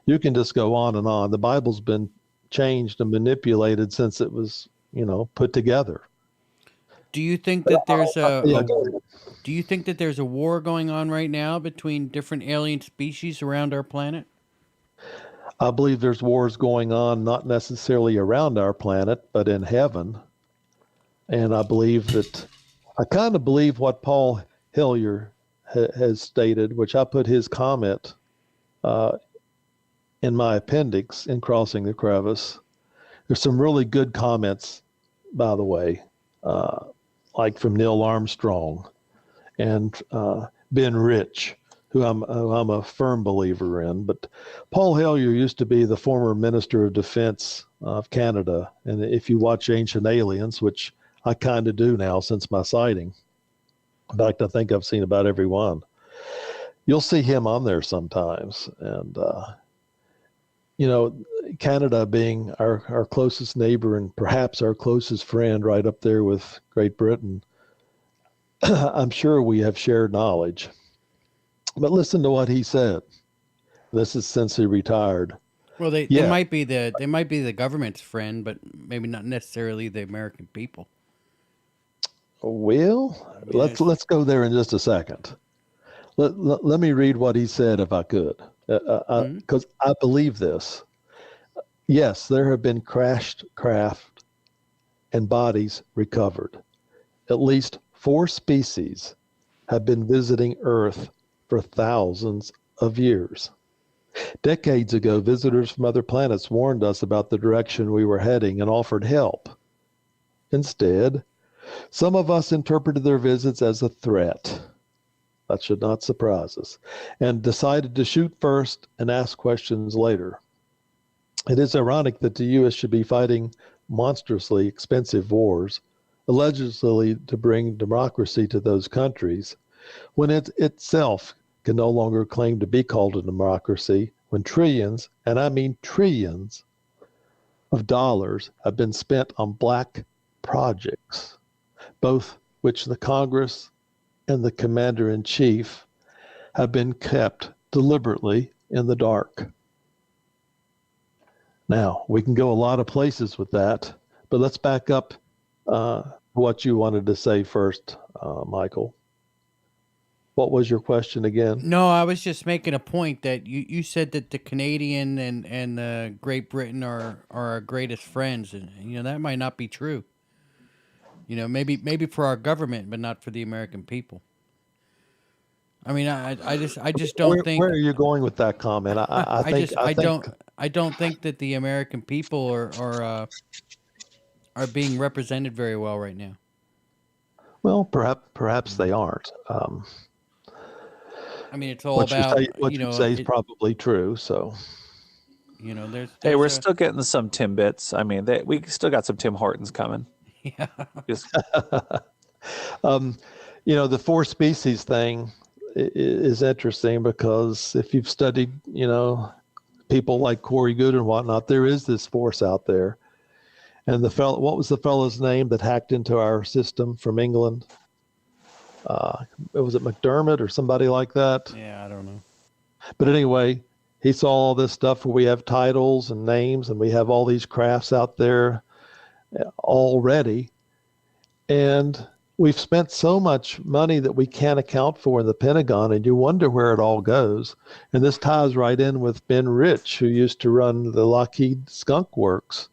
you can just go on and on. The Bible's been changed and manipulated since it was, put together. Do you think that there's a war going on right now between different alien species around our planet? I believe there's wars going on, not necessarily around our planet, but in heaven. And I kind of believe what Paul Hillier has stated, which I put his comment in my appendix in Crossing the Crevice. There's some really good comments, by the way, like from Neil Armstrong and Ben Rich, who I'm a firm believer in. But Paul Hellyer used to be the former Minister of Defense of Canada. And if you watch Ancient Aliens, which I kind of do now since my sighting, In fact, I think I've seen about every one. You'll see him on there sometimes. And, Canada being our closest neighbor and perhaps our closest friend right up there with Great Britain, I'm sure we have shared knowledge. But listen to what he said. This is since he retired. Well, they might be the government's friend, but maybe not necessarily the American people. Well, let's go there in just a second. Let me read what he said, if I could, because I believe this. Yes, there have been crashed craft and bodies recovered. At least 4 species have been visiting Earth for thousands of years. Decades ago, visitors from other planets warned us about the direction we were heading and offered help. Instead, some of us interpreted their visits as a threat. That should not surprise us, and decided to shoot first and ask questions later. It is ironic that the U.S. should be fighting monstrously expensive wars, allegedly to bring democracy to those countries, when it itself can no longer claim to be called a democracy, when trillions, and I mean trillions, of dollars have been spent on black projects, both which the Congress and the commander-in-chief have been kept deliberately in the dark. Now, we can go a lot of places with that, but let's back up what you wanted to say first, Michael. What was your question again? No, I was just making a point that you said that the Canadian and Great Britain are our greatest friends, and that might not be true. Maybe for our government, but not for the American people. I mean, I just don't think. Where are you going with that comment? I don't think that the American people are being represented very well right now. Well, perhaps they aren't. I mean, it's all about what you say is probably true. So, there's hey, we're still getting some Timbits. I mean, we still got some Tim Hortons coming. Yeah. The 4 species thing is interesting because if you've studied, people like Corey Good and whatnot, there is this force out there. And what was the fellow's name that hacked into our system from England? Was it McDermott or somebody like that? Yeah, I don't know. But anyway, he saw all this stuff where we have titles and names and we have all these crafts out there already. And we've spent so much money that we can't account for in the Pentagon, and you wonder where it all goes. And this ties right in with Ben Rich, who used to run the Lockheed Skunk Works.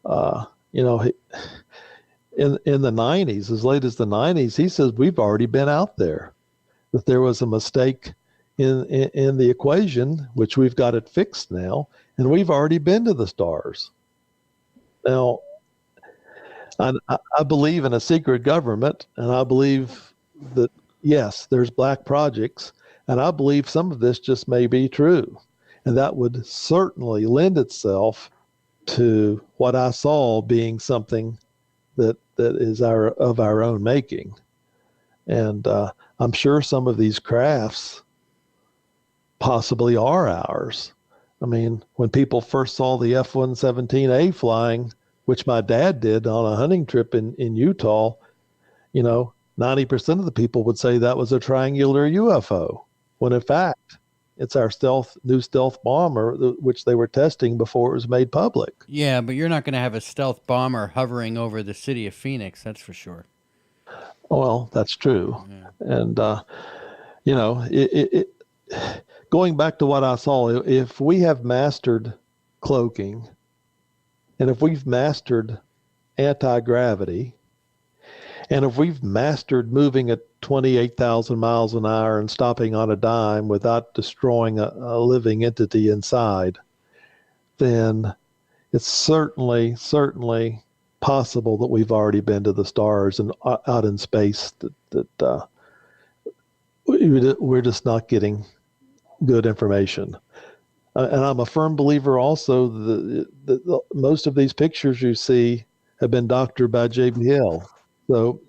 In the 90s, as late as the 90s, he says we've already been out there, that there was a mistake in the equation, which we've got it fixed now, and we've already been to the stars. Now, I believe in a secret government, and I believe that, yes, there's black projects, and I believe some of this just may be true. And that would certainly lend itself to what I saw being something that is of our own making. And I'm sure some of these crafts possibly are ours. I mean, when people first saw the F-117A flying, which my dad did on a hunting trip in Utah, 90% of the people would say that was a triangular UFO, when in fact, it's our new stealth bomber, which they were testing before it was made public. Yeah, but you're not going to have a stealth bomber hovering over the city of Phoenix, that's for sure. Well, that's true. Yeah. And, going back to what I saw, if we have mastered cloaking, and if we've mastered anti-gravity, and if we've mastered moving at 28,000 miles an hour and stopping on a dime without destroying a living entity inside, then it's certainly possible that we've already been to the stars and out in space, that we're just not getting good information. And I'm a firm believer also that most of these pictures you see have been doctored by JBL. So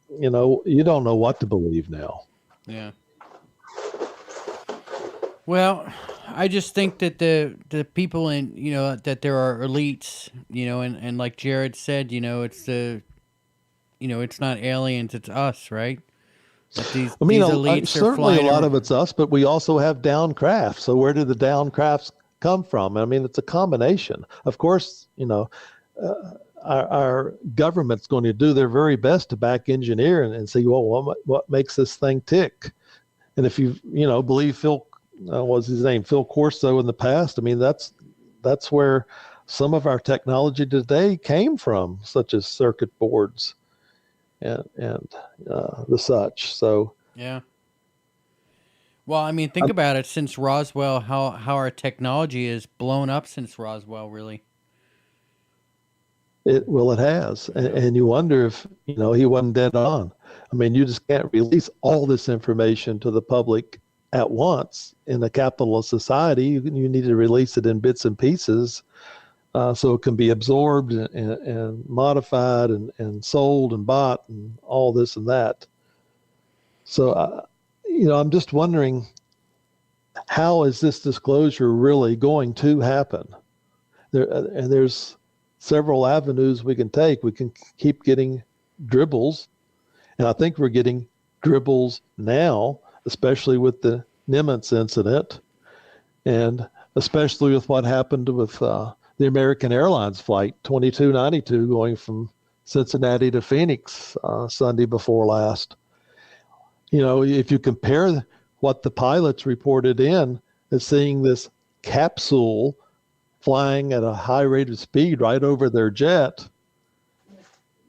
you don't know what to believe now. Yeah. Well, I just think that the people in, that there are elites, and like Jared said, it's not aliens, it's us, right? That I mean, these elites are certainly a flying lot of it's us, but we also have down crafts. So where do the down crafts come from? I mean, it's a combination. Of course, our government's going to do their very best to back engineer and see, well, what makes this thing tick? And if you believe Phil, what was his name, Phil Corso in the past, I mean, that's where some of our technology today came from, such as circuit boards and the such. So Yeah. Well, I mean, think about it. Since Roswell, how our technology is blown up since Roswell, really. it has, and you wonder if he wasn't dead on. I mean, you just can't release all this information to the public at once in a capitalist society. You need to release it in bits and pieces, so it can be absorbed and modified and sold and bought and all this and that. So, I'm just wondering, how is this disclosure really going to happen? There's several avenues we can take. We can keep getting dribbles, and I think we're getting dribbles now, especially with the Nimitz incident, and especially with what happened with the American Airlines flight 2292 going from Cincinnati to Phoenix Sunday before last. If you compare what the pilots reported in as seeing this capsule flying at a high rate of speed right over their jet.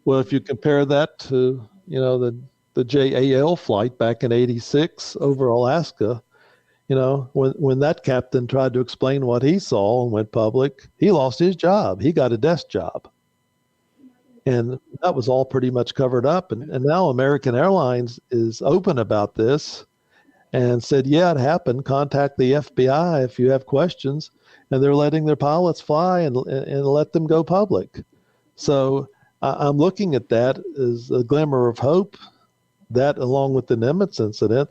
Well, if you compare that to, the JAL flight back in '86 over Alaska, when that captain tried to explain what he saw and went public, he lost his job. He got a desk job. And that was all pretty much covered up. And now American Airlines is open about this and said, yeah, it happened. Contact the FBI if you have questions. And they're letting their pilots fly and let them go public. So I'm looking at that as a glimmer of hope, that along with the Nimitz incident,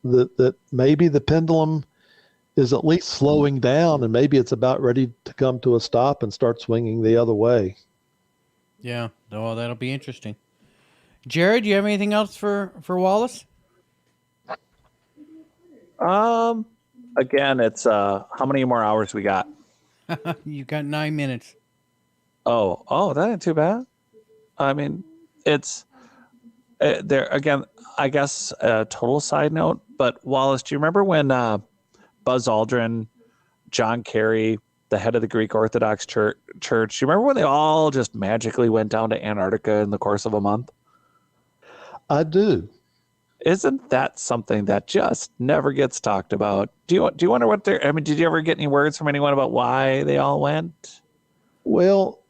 that maybe the pendulum is at least slowing down, and maybe it's about ready to come to a stop and start swinging the other way. Yeah, well, that'll be interesting. Jared, do you have anything else for Wallace? Again, it's how many more hours we got? You got 9 minutes. Oh, that ain't too bad. I mean, it's there again. I guess a total side note, but Wallace, do you remember when Buzz Aldrin, John Kerry, the head of the Greek Orthodox Church, do you remember when they all just magically went down to Antarctica in the course of a month? I do. Isn't that something that just never gets talked about? Do you wonder what they're? I mean, did you ever get any words from anyone about why they all went? Well,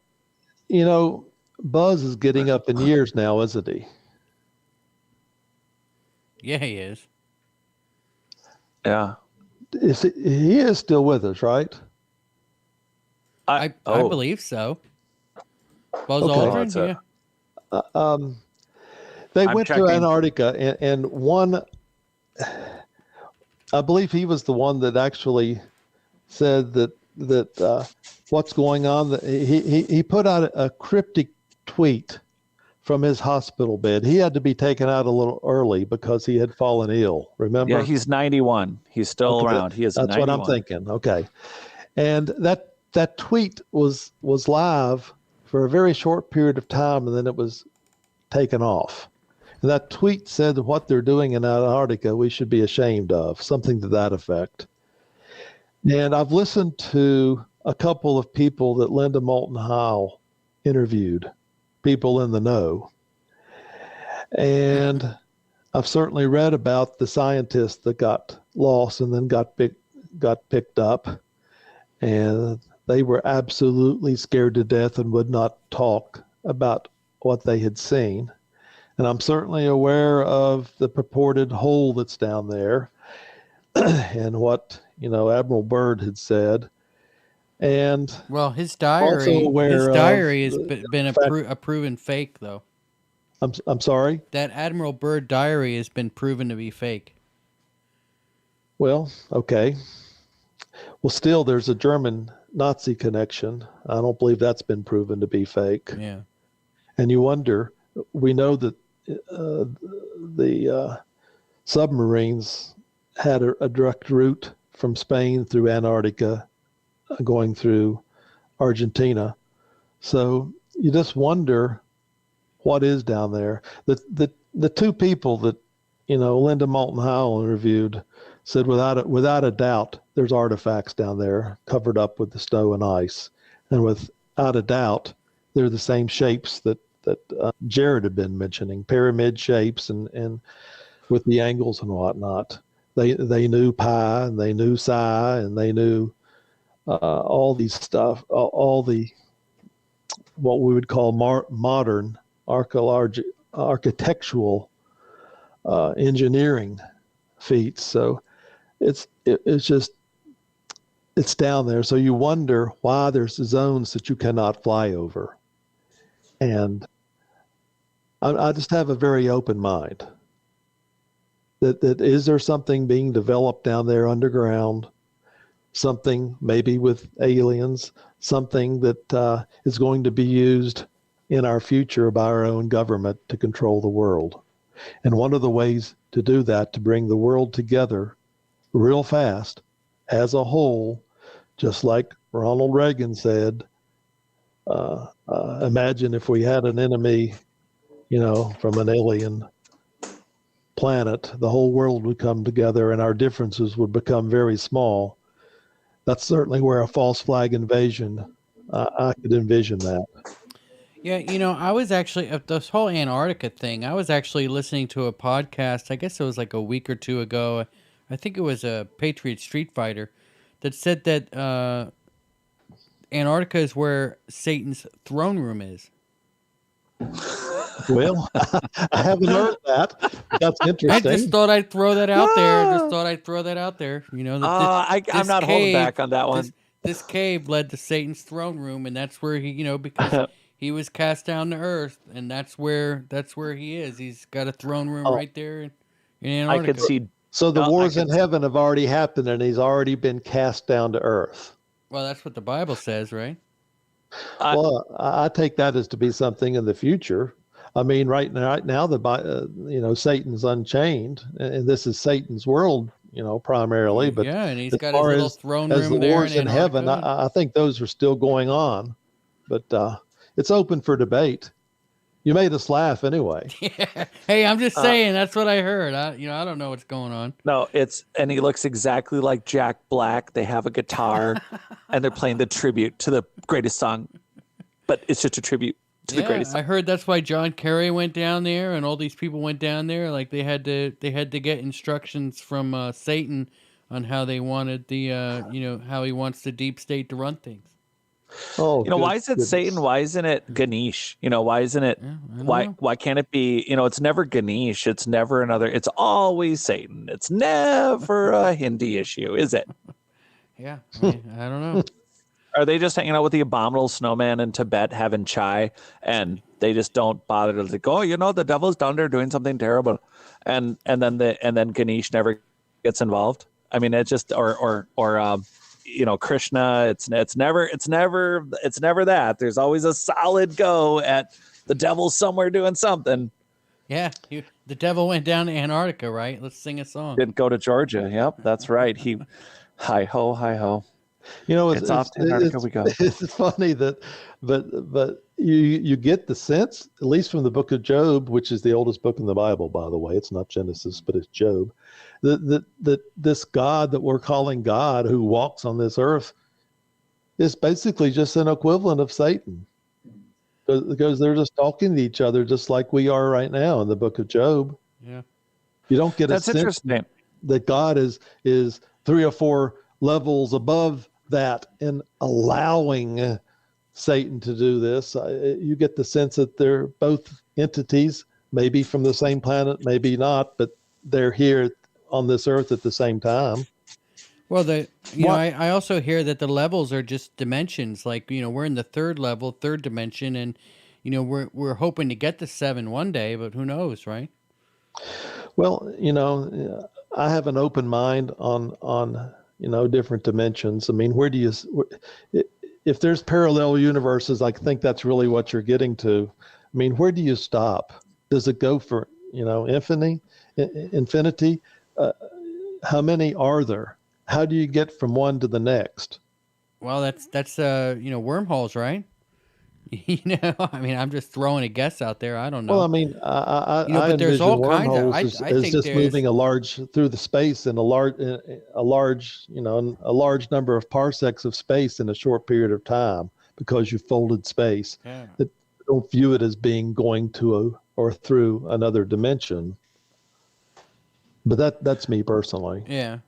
Buzz is getting up in years now, isn't he? Yeah, he is. Yeah. He is still with us, right? I believe so. Buzz Aldrin, yeah. They went to Antarctica, and one, I believe he was the one that actually said that what's going on. He put out a cryptic tweet from his hospital bed. He had to be taken out a little early because he had fallen ill. Remember? Yeah, he's 91. He's still around. He is. That's 91. what I'm thinking. Okay, and that tweet was live for a very short period of time, and then it was taken off. And that tweet said that what they're doing in Antarctica, we should be ashamed of, something to that effect. And I've listened to a couple of people that Linda Moulton Howe interviewed, people in the know. And I've certainly read about the scientists that got lost and then got picked up. And they were absolutely scared to death and would not talk about what they had seen. And I'm certainly aware of the purported hole that's down there and what, Admiral Byrd had said. And well, his diary has been a proven fake, though. I'm sorry. That Admiral Byrd diary has been proven to be fake. Well, okay. Well, still, there's a German Nazi connection. I don't believe that's been proven to be fake. Yeah. And you wonder, we know that the submarines had a direct route from Spain through Antarctica, going through Argentina. So you just wonder what is down there. The two people that, Linda Moulton Howe interviewed said without a doubt, there's artifacts down there covered up with the snow and ice. And without a doubt, they're the same shapes that Jared had been mentioning, pyramid shapes and with the angles and whatnot. They knew pi and they knew psi and they knew all these stuff, all the what we would call modern architectural engineering feats. So it's down there. So you wonder why there's zones that you cannot fly over. And I just have a very open mind. That is there something being developed down there underground, something maybe with aliens, something that is going to be used in our future by our own government to control the world. And one of the ways to do that, to bring the world together real fast as a whole, just like Ronald Reagan said, imagine if we had an enemy, from an alien planet, the whole world would come together and our differences would become very small. That's certainly where a false flag invasion, I could envision that. Yeah, I was actually, this whole Antarctica thing, I was actually listening to a podcast, I guess it was like a week or two ago. I think it was a Patriot Street Fighter that said that Antarctica is where Satan's throne room is. Well, I haven't heard that. That's interesting. I just thought I'd throw that out there. I'm not holding back on that one. This cave led to Satan's throne room, and that's where he, because he was cast down to earth, and that's where he is. He's got a throne room right there in Antarctica. I could see. So the wars in heaven have already happened, and he's already been cast down to earth. Well, that's what the Bible says, right? Well, I take that as to be something in the future. I mean, right now, Satan's unchained, and this is Satan's world, primarily. But yeah, and he's got his little throne room the there wars in heaven, Antarctica. I think those are still going on, but it's open for debate. You made us laugh anyway. Yeah. Hey, I'm just saying that's what I heard. I don't know what's going on. No, and he looks exactly like Jack Black. They have a guitar, and they're playing the tribute to the greatest song, but it's just a tribute to the greatest song. I heard that's why John Kerry went down there, and all these people went down there. Like they had to get instructions from Satan on how they wanted the how he wants the deep state to run things. Oh, why is it Satan? Why isn't it Ganesh? Why isn't it? Why can't it be? It's never Ganesh. It's never another. It's always Satan. It's never a Hindi issue, is it? Yeah, I don't know. Are they just hanging out with the abominable snowman in Tibet having chai, and they just don't bother to like, the devil's down there doing something terrible, and then Ganesh never gets involved? I mean, it's just or Krishna. It's never that. There's always a solid go at the devil somewhere doing something. Yeah, the devil went down to Antarctica, right? Let's sing a song. Didn't go to Georgia. Yep, that's right. He, hi ho, hi ho. It's off to Antarctica we go. It's funny that, but you get the sense, at least from the book of Job, which is the oldest book in the Bible, by the way. It's not Genesis, but it's Job. That this God that we're calling God, who walks on this earth, is basically just an equivalent of Satan, because they're just talking to each other, just like we are right now in the book of Job. Yeah, you don't get That's a sense interesting. that God is 3 or 4 levels above that in allowing Satan to do this. You get the sense that they're both entities, maybe from the same planet, maybe not, but they're here on this earth at the same time. Well, I also hear that the levels are just dimensions. Like, we're in the third level, third dimension, and we're hoping to get to 7 one day, but who knows, right? Well, I have an open mind on different dimensions. I mean, if there's parallel universes, I think that's really what you're getting to. I mean, where do you stop? Does it go for infinity? How many are there? How do you get from one to the next? Well, that's wormholes, right? I mean, I'm just throwing a guess out there. I don't know. Well, I mean, I but there's envision all kinds of. wormholes I as think just there's moving through the space in a large number of parsecs of space in a short period of time because you folded space. Yeah. That don't view it as being going to or through another dimension. But that's me personally. Yeah.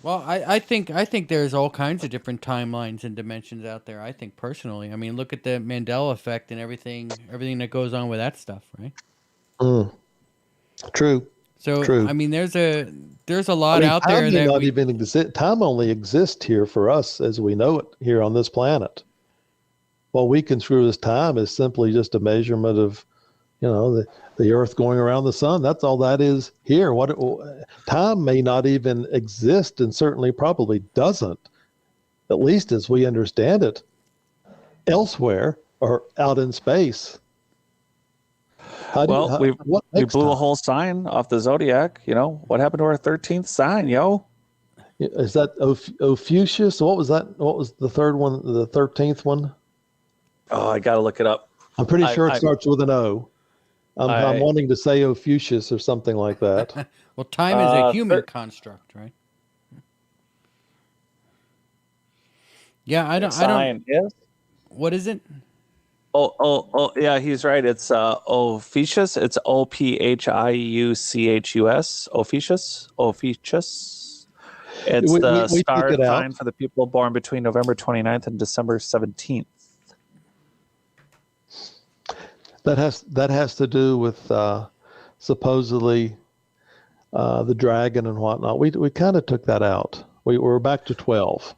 Well, I think there's all kinds of different timelines and dimensions out there. I think personally. I mean, look at the Mandela effect and everything that goes on with that stuff, right? True. So, True. I mean, there's a lot out there that time only exists here for us as we know it here on this planet. What we construe as time is simply just a measurement of, the Earth going around the sun. That's all that is here. Time may not even exist, and certainly probably doesn't, at least as we understand it, elsewhere or out in space. We blew a whole sign off the Zodiac. What happened to our 13th sign, yo? Is that Ophiuchus? What was that? What was the third one? The 13th one? Oh, I got to look it up. I'm pretty sure it starts with an O. I'm wanting to say Ophiuchus or something like that. Well, time is a human construct, right? Yeah, I don't. Is? What is it? Oh, yeah, he's right. It's Ophiuchus. It's Ophiuchus. Ophiuchus. It's the star sign for the people born between November 29th and December 17th. That has to do with supposedly the dragon and whatnot. We kind of took that out. We're back to 12.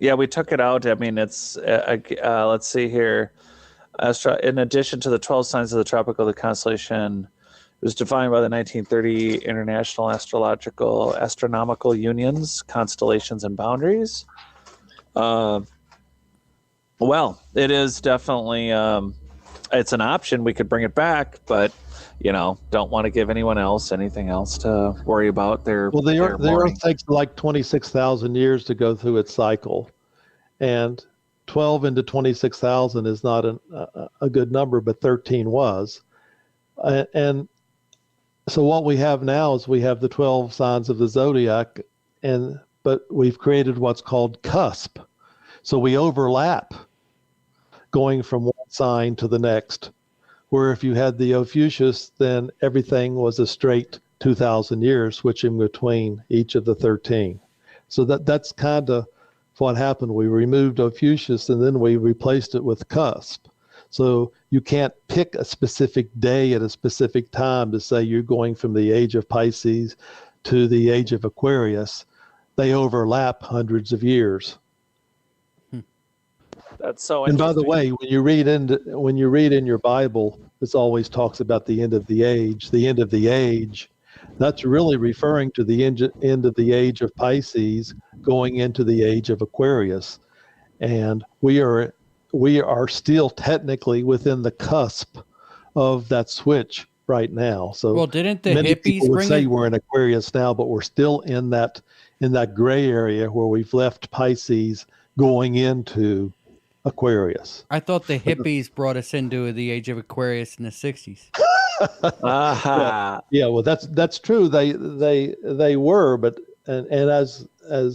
Yeah, we took it out. I mean, it's let's see here. In addition to the 12 signs of the tropical, the constellation was defined by the 1930 International Astronomical Unions, Constellations and Boundaries. Well, it is definitely. It's an option. We could bring it back, but don't want to give anyone else anything else to worry about. The Earth takes like 26,000 years to go through its cycle, and 12 into 26,000 is not a good number, but 13 was, and so what we have now is we have the 12 signs of the Zodiac, but we've created what's called cusp, so we overlap, going from one sign to the next, where if you had the Ophiuchus, then everything was a straight 2,000 years, switching between each of the 13. So that's kind of what happened. We removed Ophiuchus, and then we replaced it with cusp. So you can't pick a specific day at a specific time to say you're going from the age of Pisces to the age of Aquarius. They overlap hundreds of years. That's so interesting. And by the way, when you read in your Bible, it always talks about the end of the age. The end of the age, that's really referring to the end of the age of Pisces going into the age of Aquarius. And we are still technically within the cusp of that switch right now. So well, didn't the many hippies people would say it? We're in Aquarius now, but we're still in that gray area where we've left Pisces going into Aquarius. I thought the hippies brought us into the age of Aquarius in the 60s. Yeah, well, that's true. They were, but and as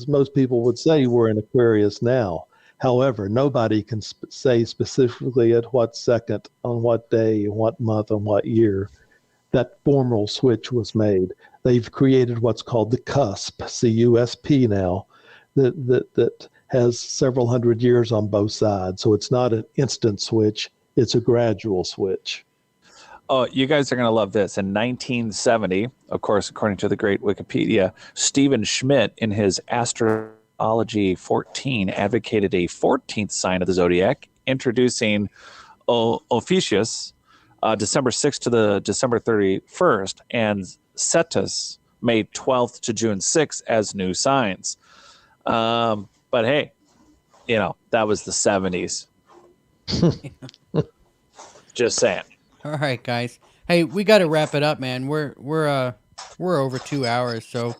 most people would say, we're in Aquarius now. However, nobody can say specifically at what second, on what day, what month, on what year that formal switch was made. They've created what's called the cusp, CUSP now, that has several hundred years on both sides. So it's not an instant switch, it's a gradual switch. Oh, you guys are going to love this. In 1970, of course, according to the great Wikipedia, Stephen Schmidt, in his Astrology 14, advocated a 14th sign of the Zodiac, introducing Ophiuchus, December 6th to the December 31st, and Cetus, May 12th to June 6th as new signs. But hey, that was the 70s. Just saying. All right, guys. Hey, we got to wrap it up, man. We're over 2 hours, so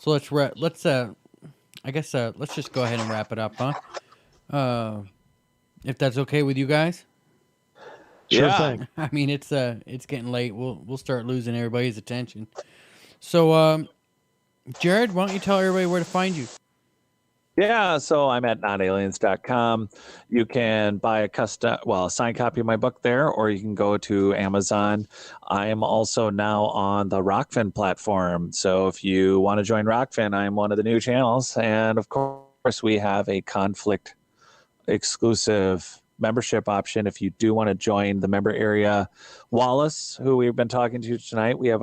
let's I guess let's just go ahead and wrap it up, huh? If that's okay with you guys. Sure Yeah. thing. I mean, it's getting late. We'll start losing everybody's attention. So, Jared, why don't you tell everybody where to find you? Yeah, so I'm at notaliens.com. You can buy a signed copy of my book there, or you can go to Amazon. I am also now on the Rockfin platform. So if you want to join Rockfin, I'm one of the new channels. And of course, we have a conflict exclusive membership option if you do want to join the member area. Wallace, who we've been talking to tonight, we have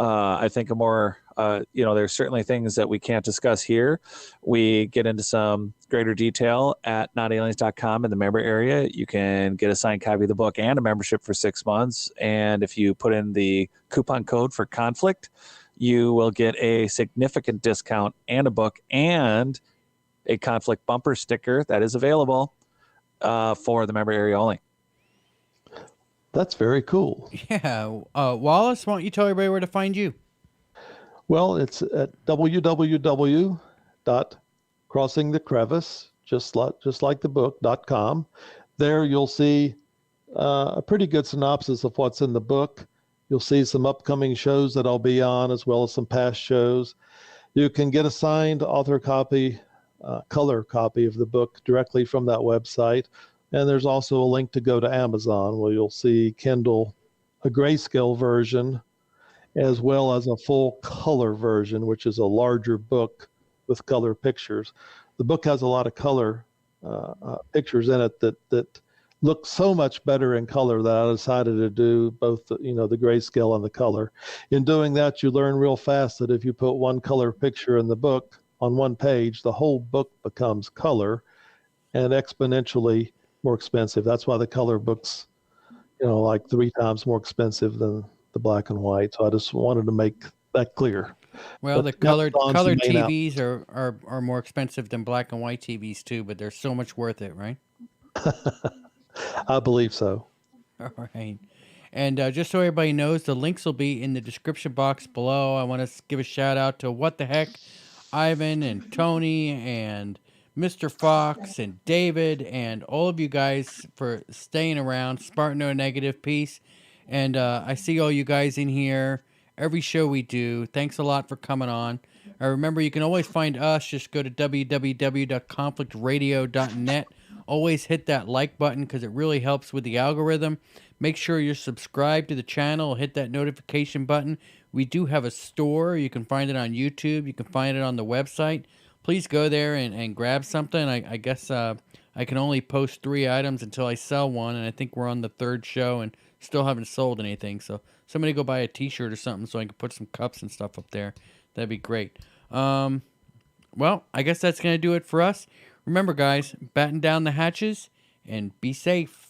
I think a more, there's certainly things that we can't discuss here. We get into some greater detail at notaliens.com in the member area. You can get a signed copy of the book and a membership for 6 months. And if you put in the coupon code for conflict, you will get a significant discount and a book and a conflict bumper sticker that is available for the member area only. That's very cool. Yeah. Wallace, why don't you tell everybody where to find you? Well, it's at www.crossingthecrevice, just like the book.com. There you'll see a pretty good synopsis of what's in the book. You'll see some upcoming shows that I'll be on, as well as some past shows. You can get a signed author copy, color copy of the book directly from that website. And there's also a link to go to Amazon where you'll see Kindle, a grayscale version, as well as a full color version, which is a larger book with color pictures. The book has a lot of color pictures in it that look so much better in color that I decided to do both the grayscale and the color. In doing that, you learn real fast that if you put one color picture in the book on one page, the whole book becomes color and exponentially more expensive. That's why the color book's, like 3 times more expensive than the black and white. So I just wanted to make that clear. Well, But the colored Amazon's the main TVs are more expensive than black and white TVs too, but they're so much worth it, right? I believe so. All right. And just so everybody knows, the links will be in the description box below. I want to give a shout out to What the Heck, Ivan and Tony and Mr. Fox and David and all of you guys for staying around. Spartan No Negative, peace. And I see all you guys in here every show we do. Thanks a lot for coming on. Remember, you can always find us. Just go to www.conflictradio.net. Always hit that like button because it really helps with the algorithm. Make sure you're subscribed to the channel. Hit that notification button. We do have a store. You can find it on YouTube. You can find it on the website. Please go there and grab something. I guess I can only post 3 items until I sell one, and I think we're on the 3rd show and still haven't sold anything. So somebody go buy a t-shirt or something so I can put some cups and stuff up there. That'd be great. Well, I guess that's going to do it for us. Remember, guys, batten down the hatches and be safe.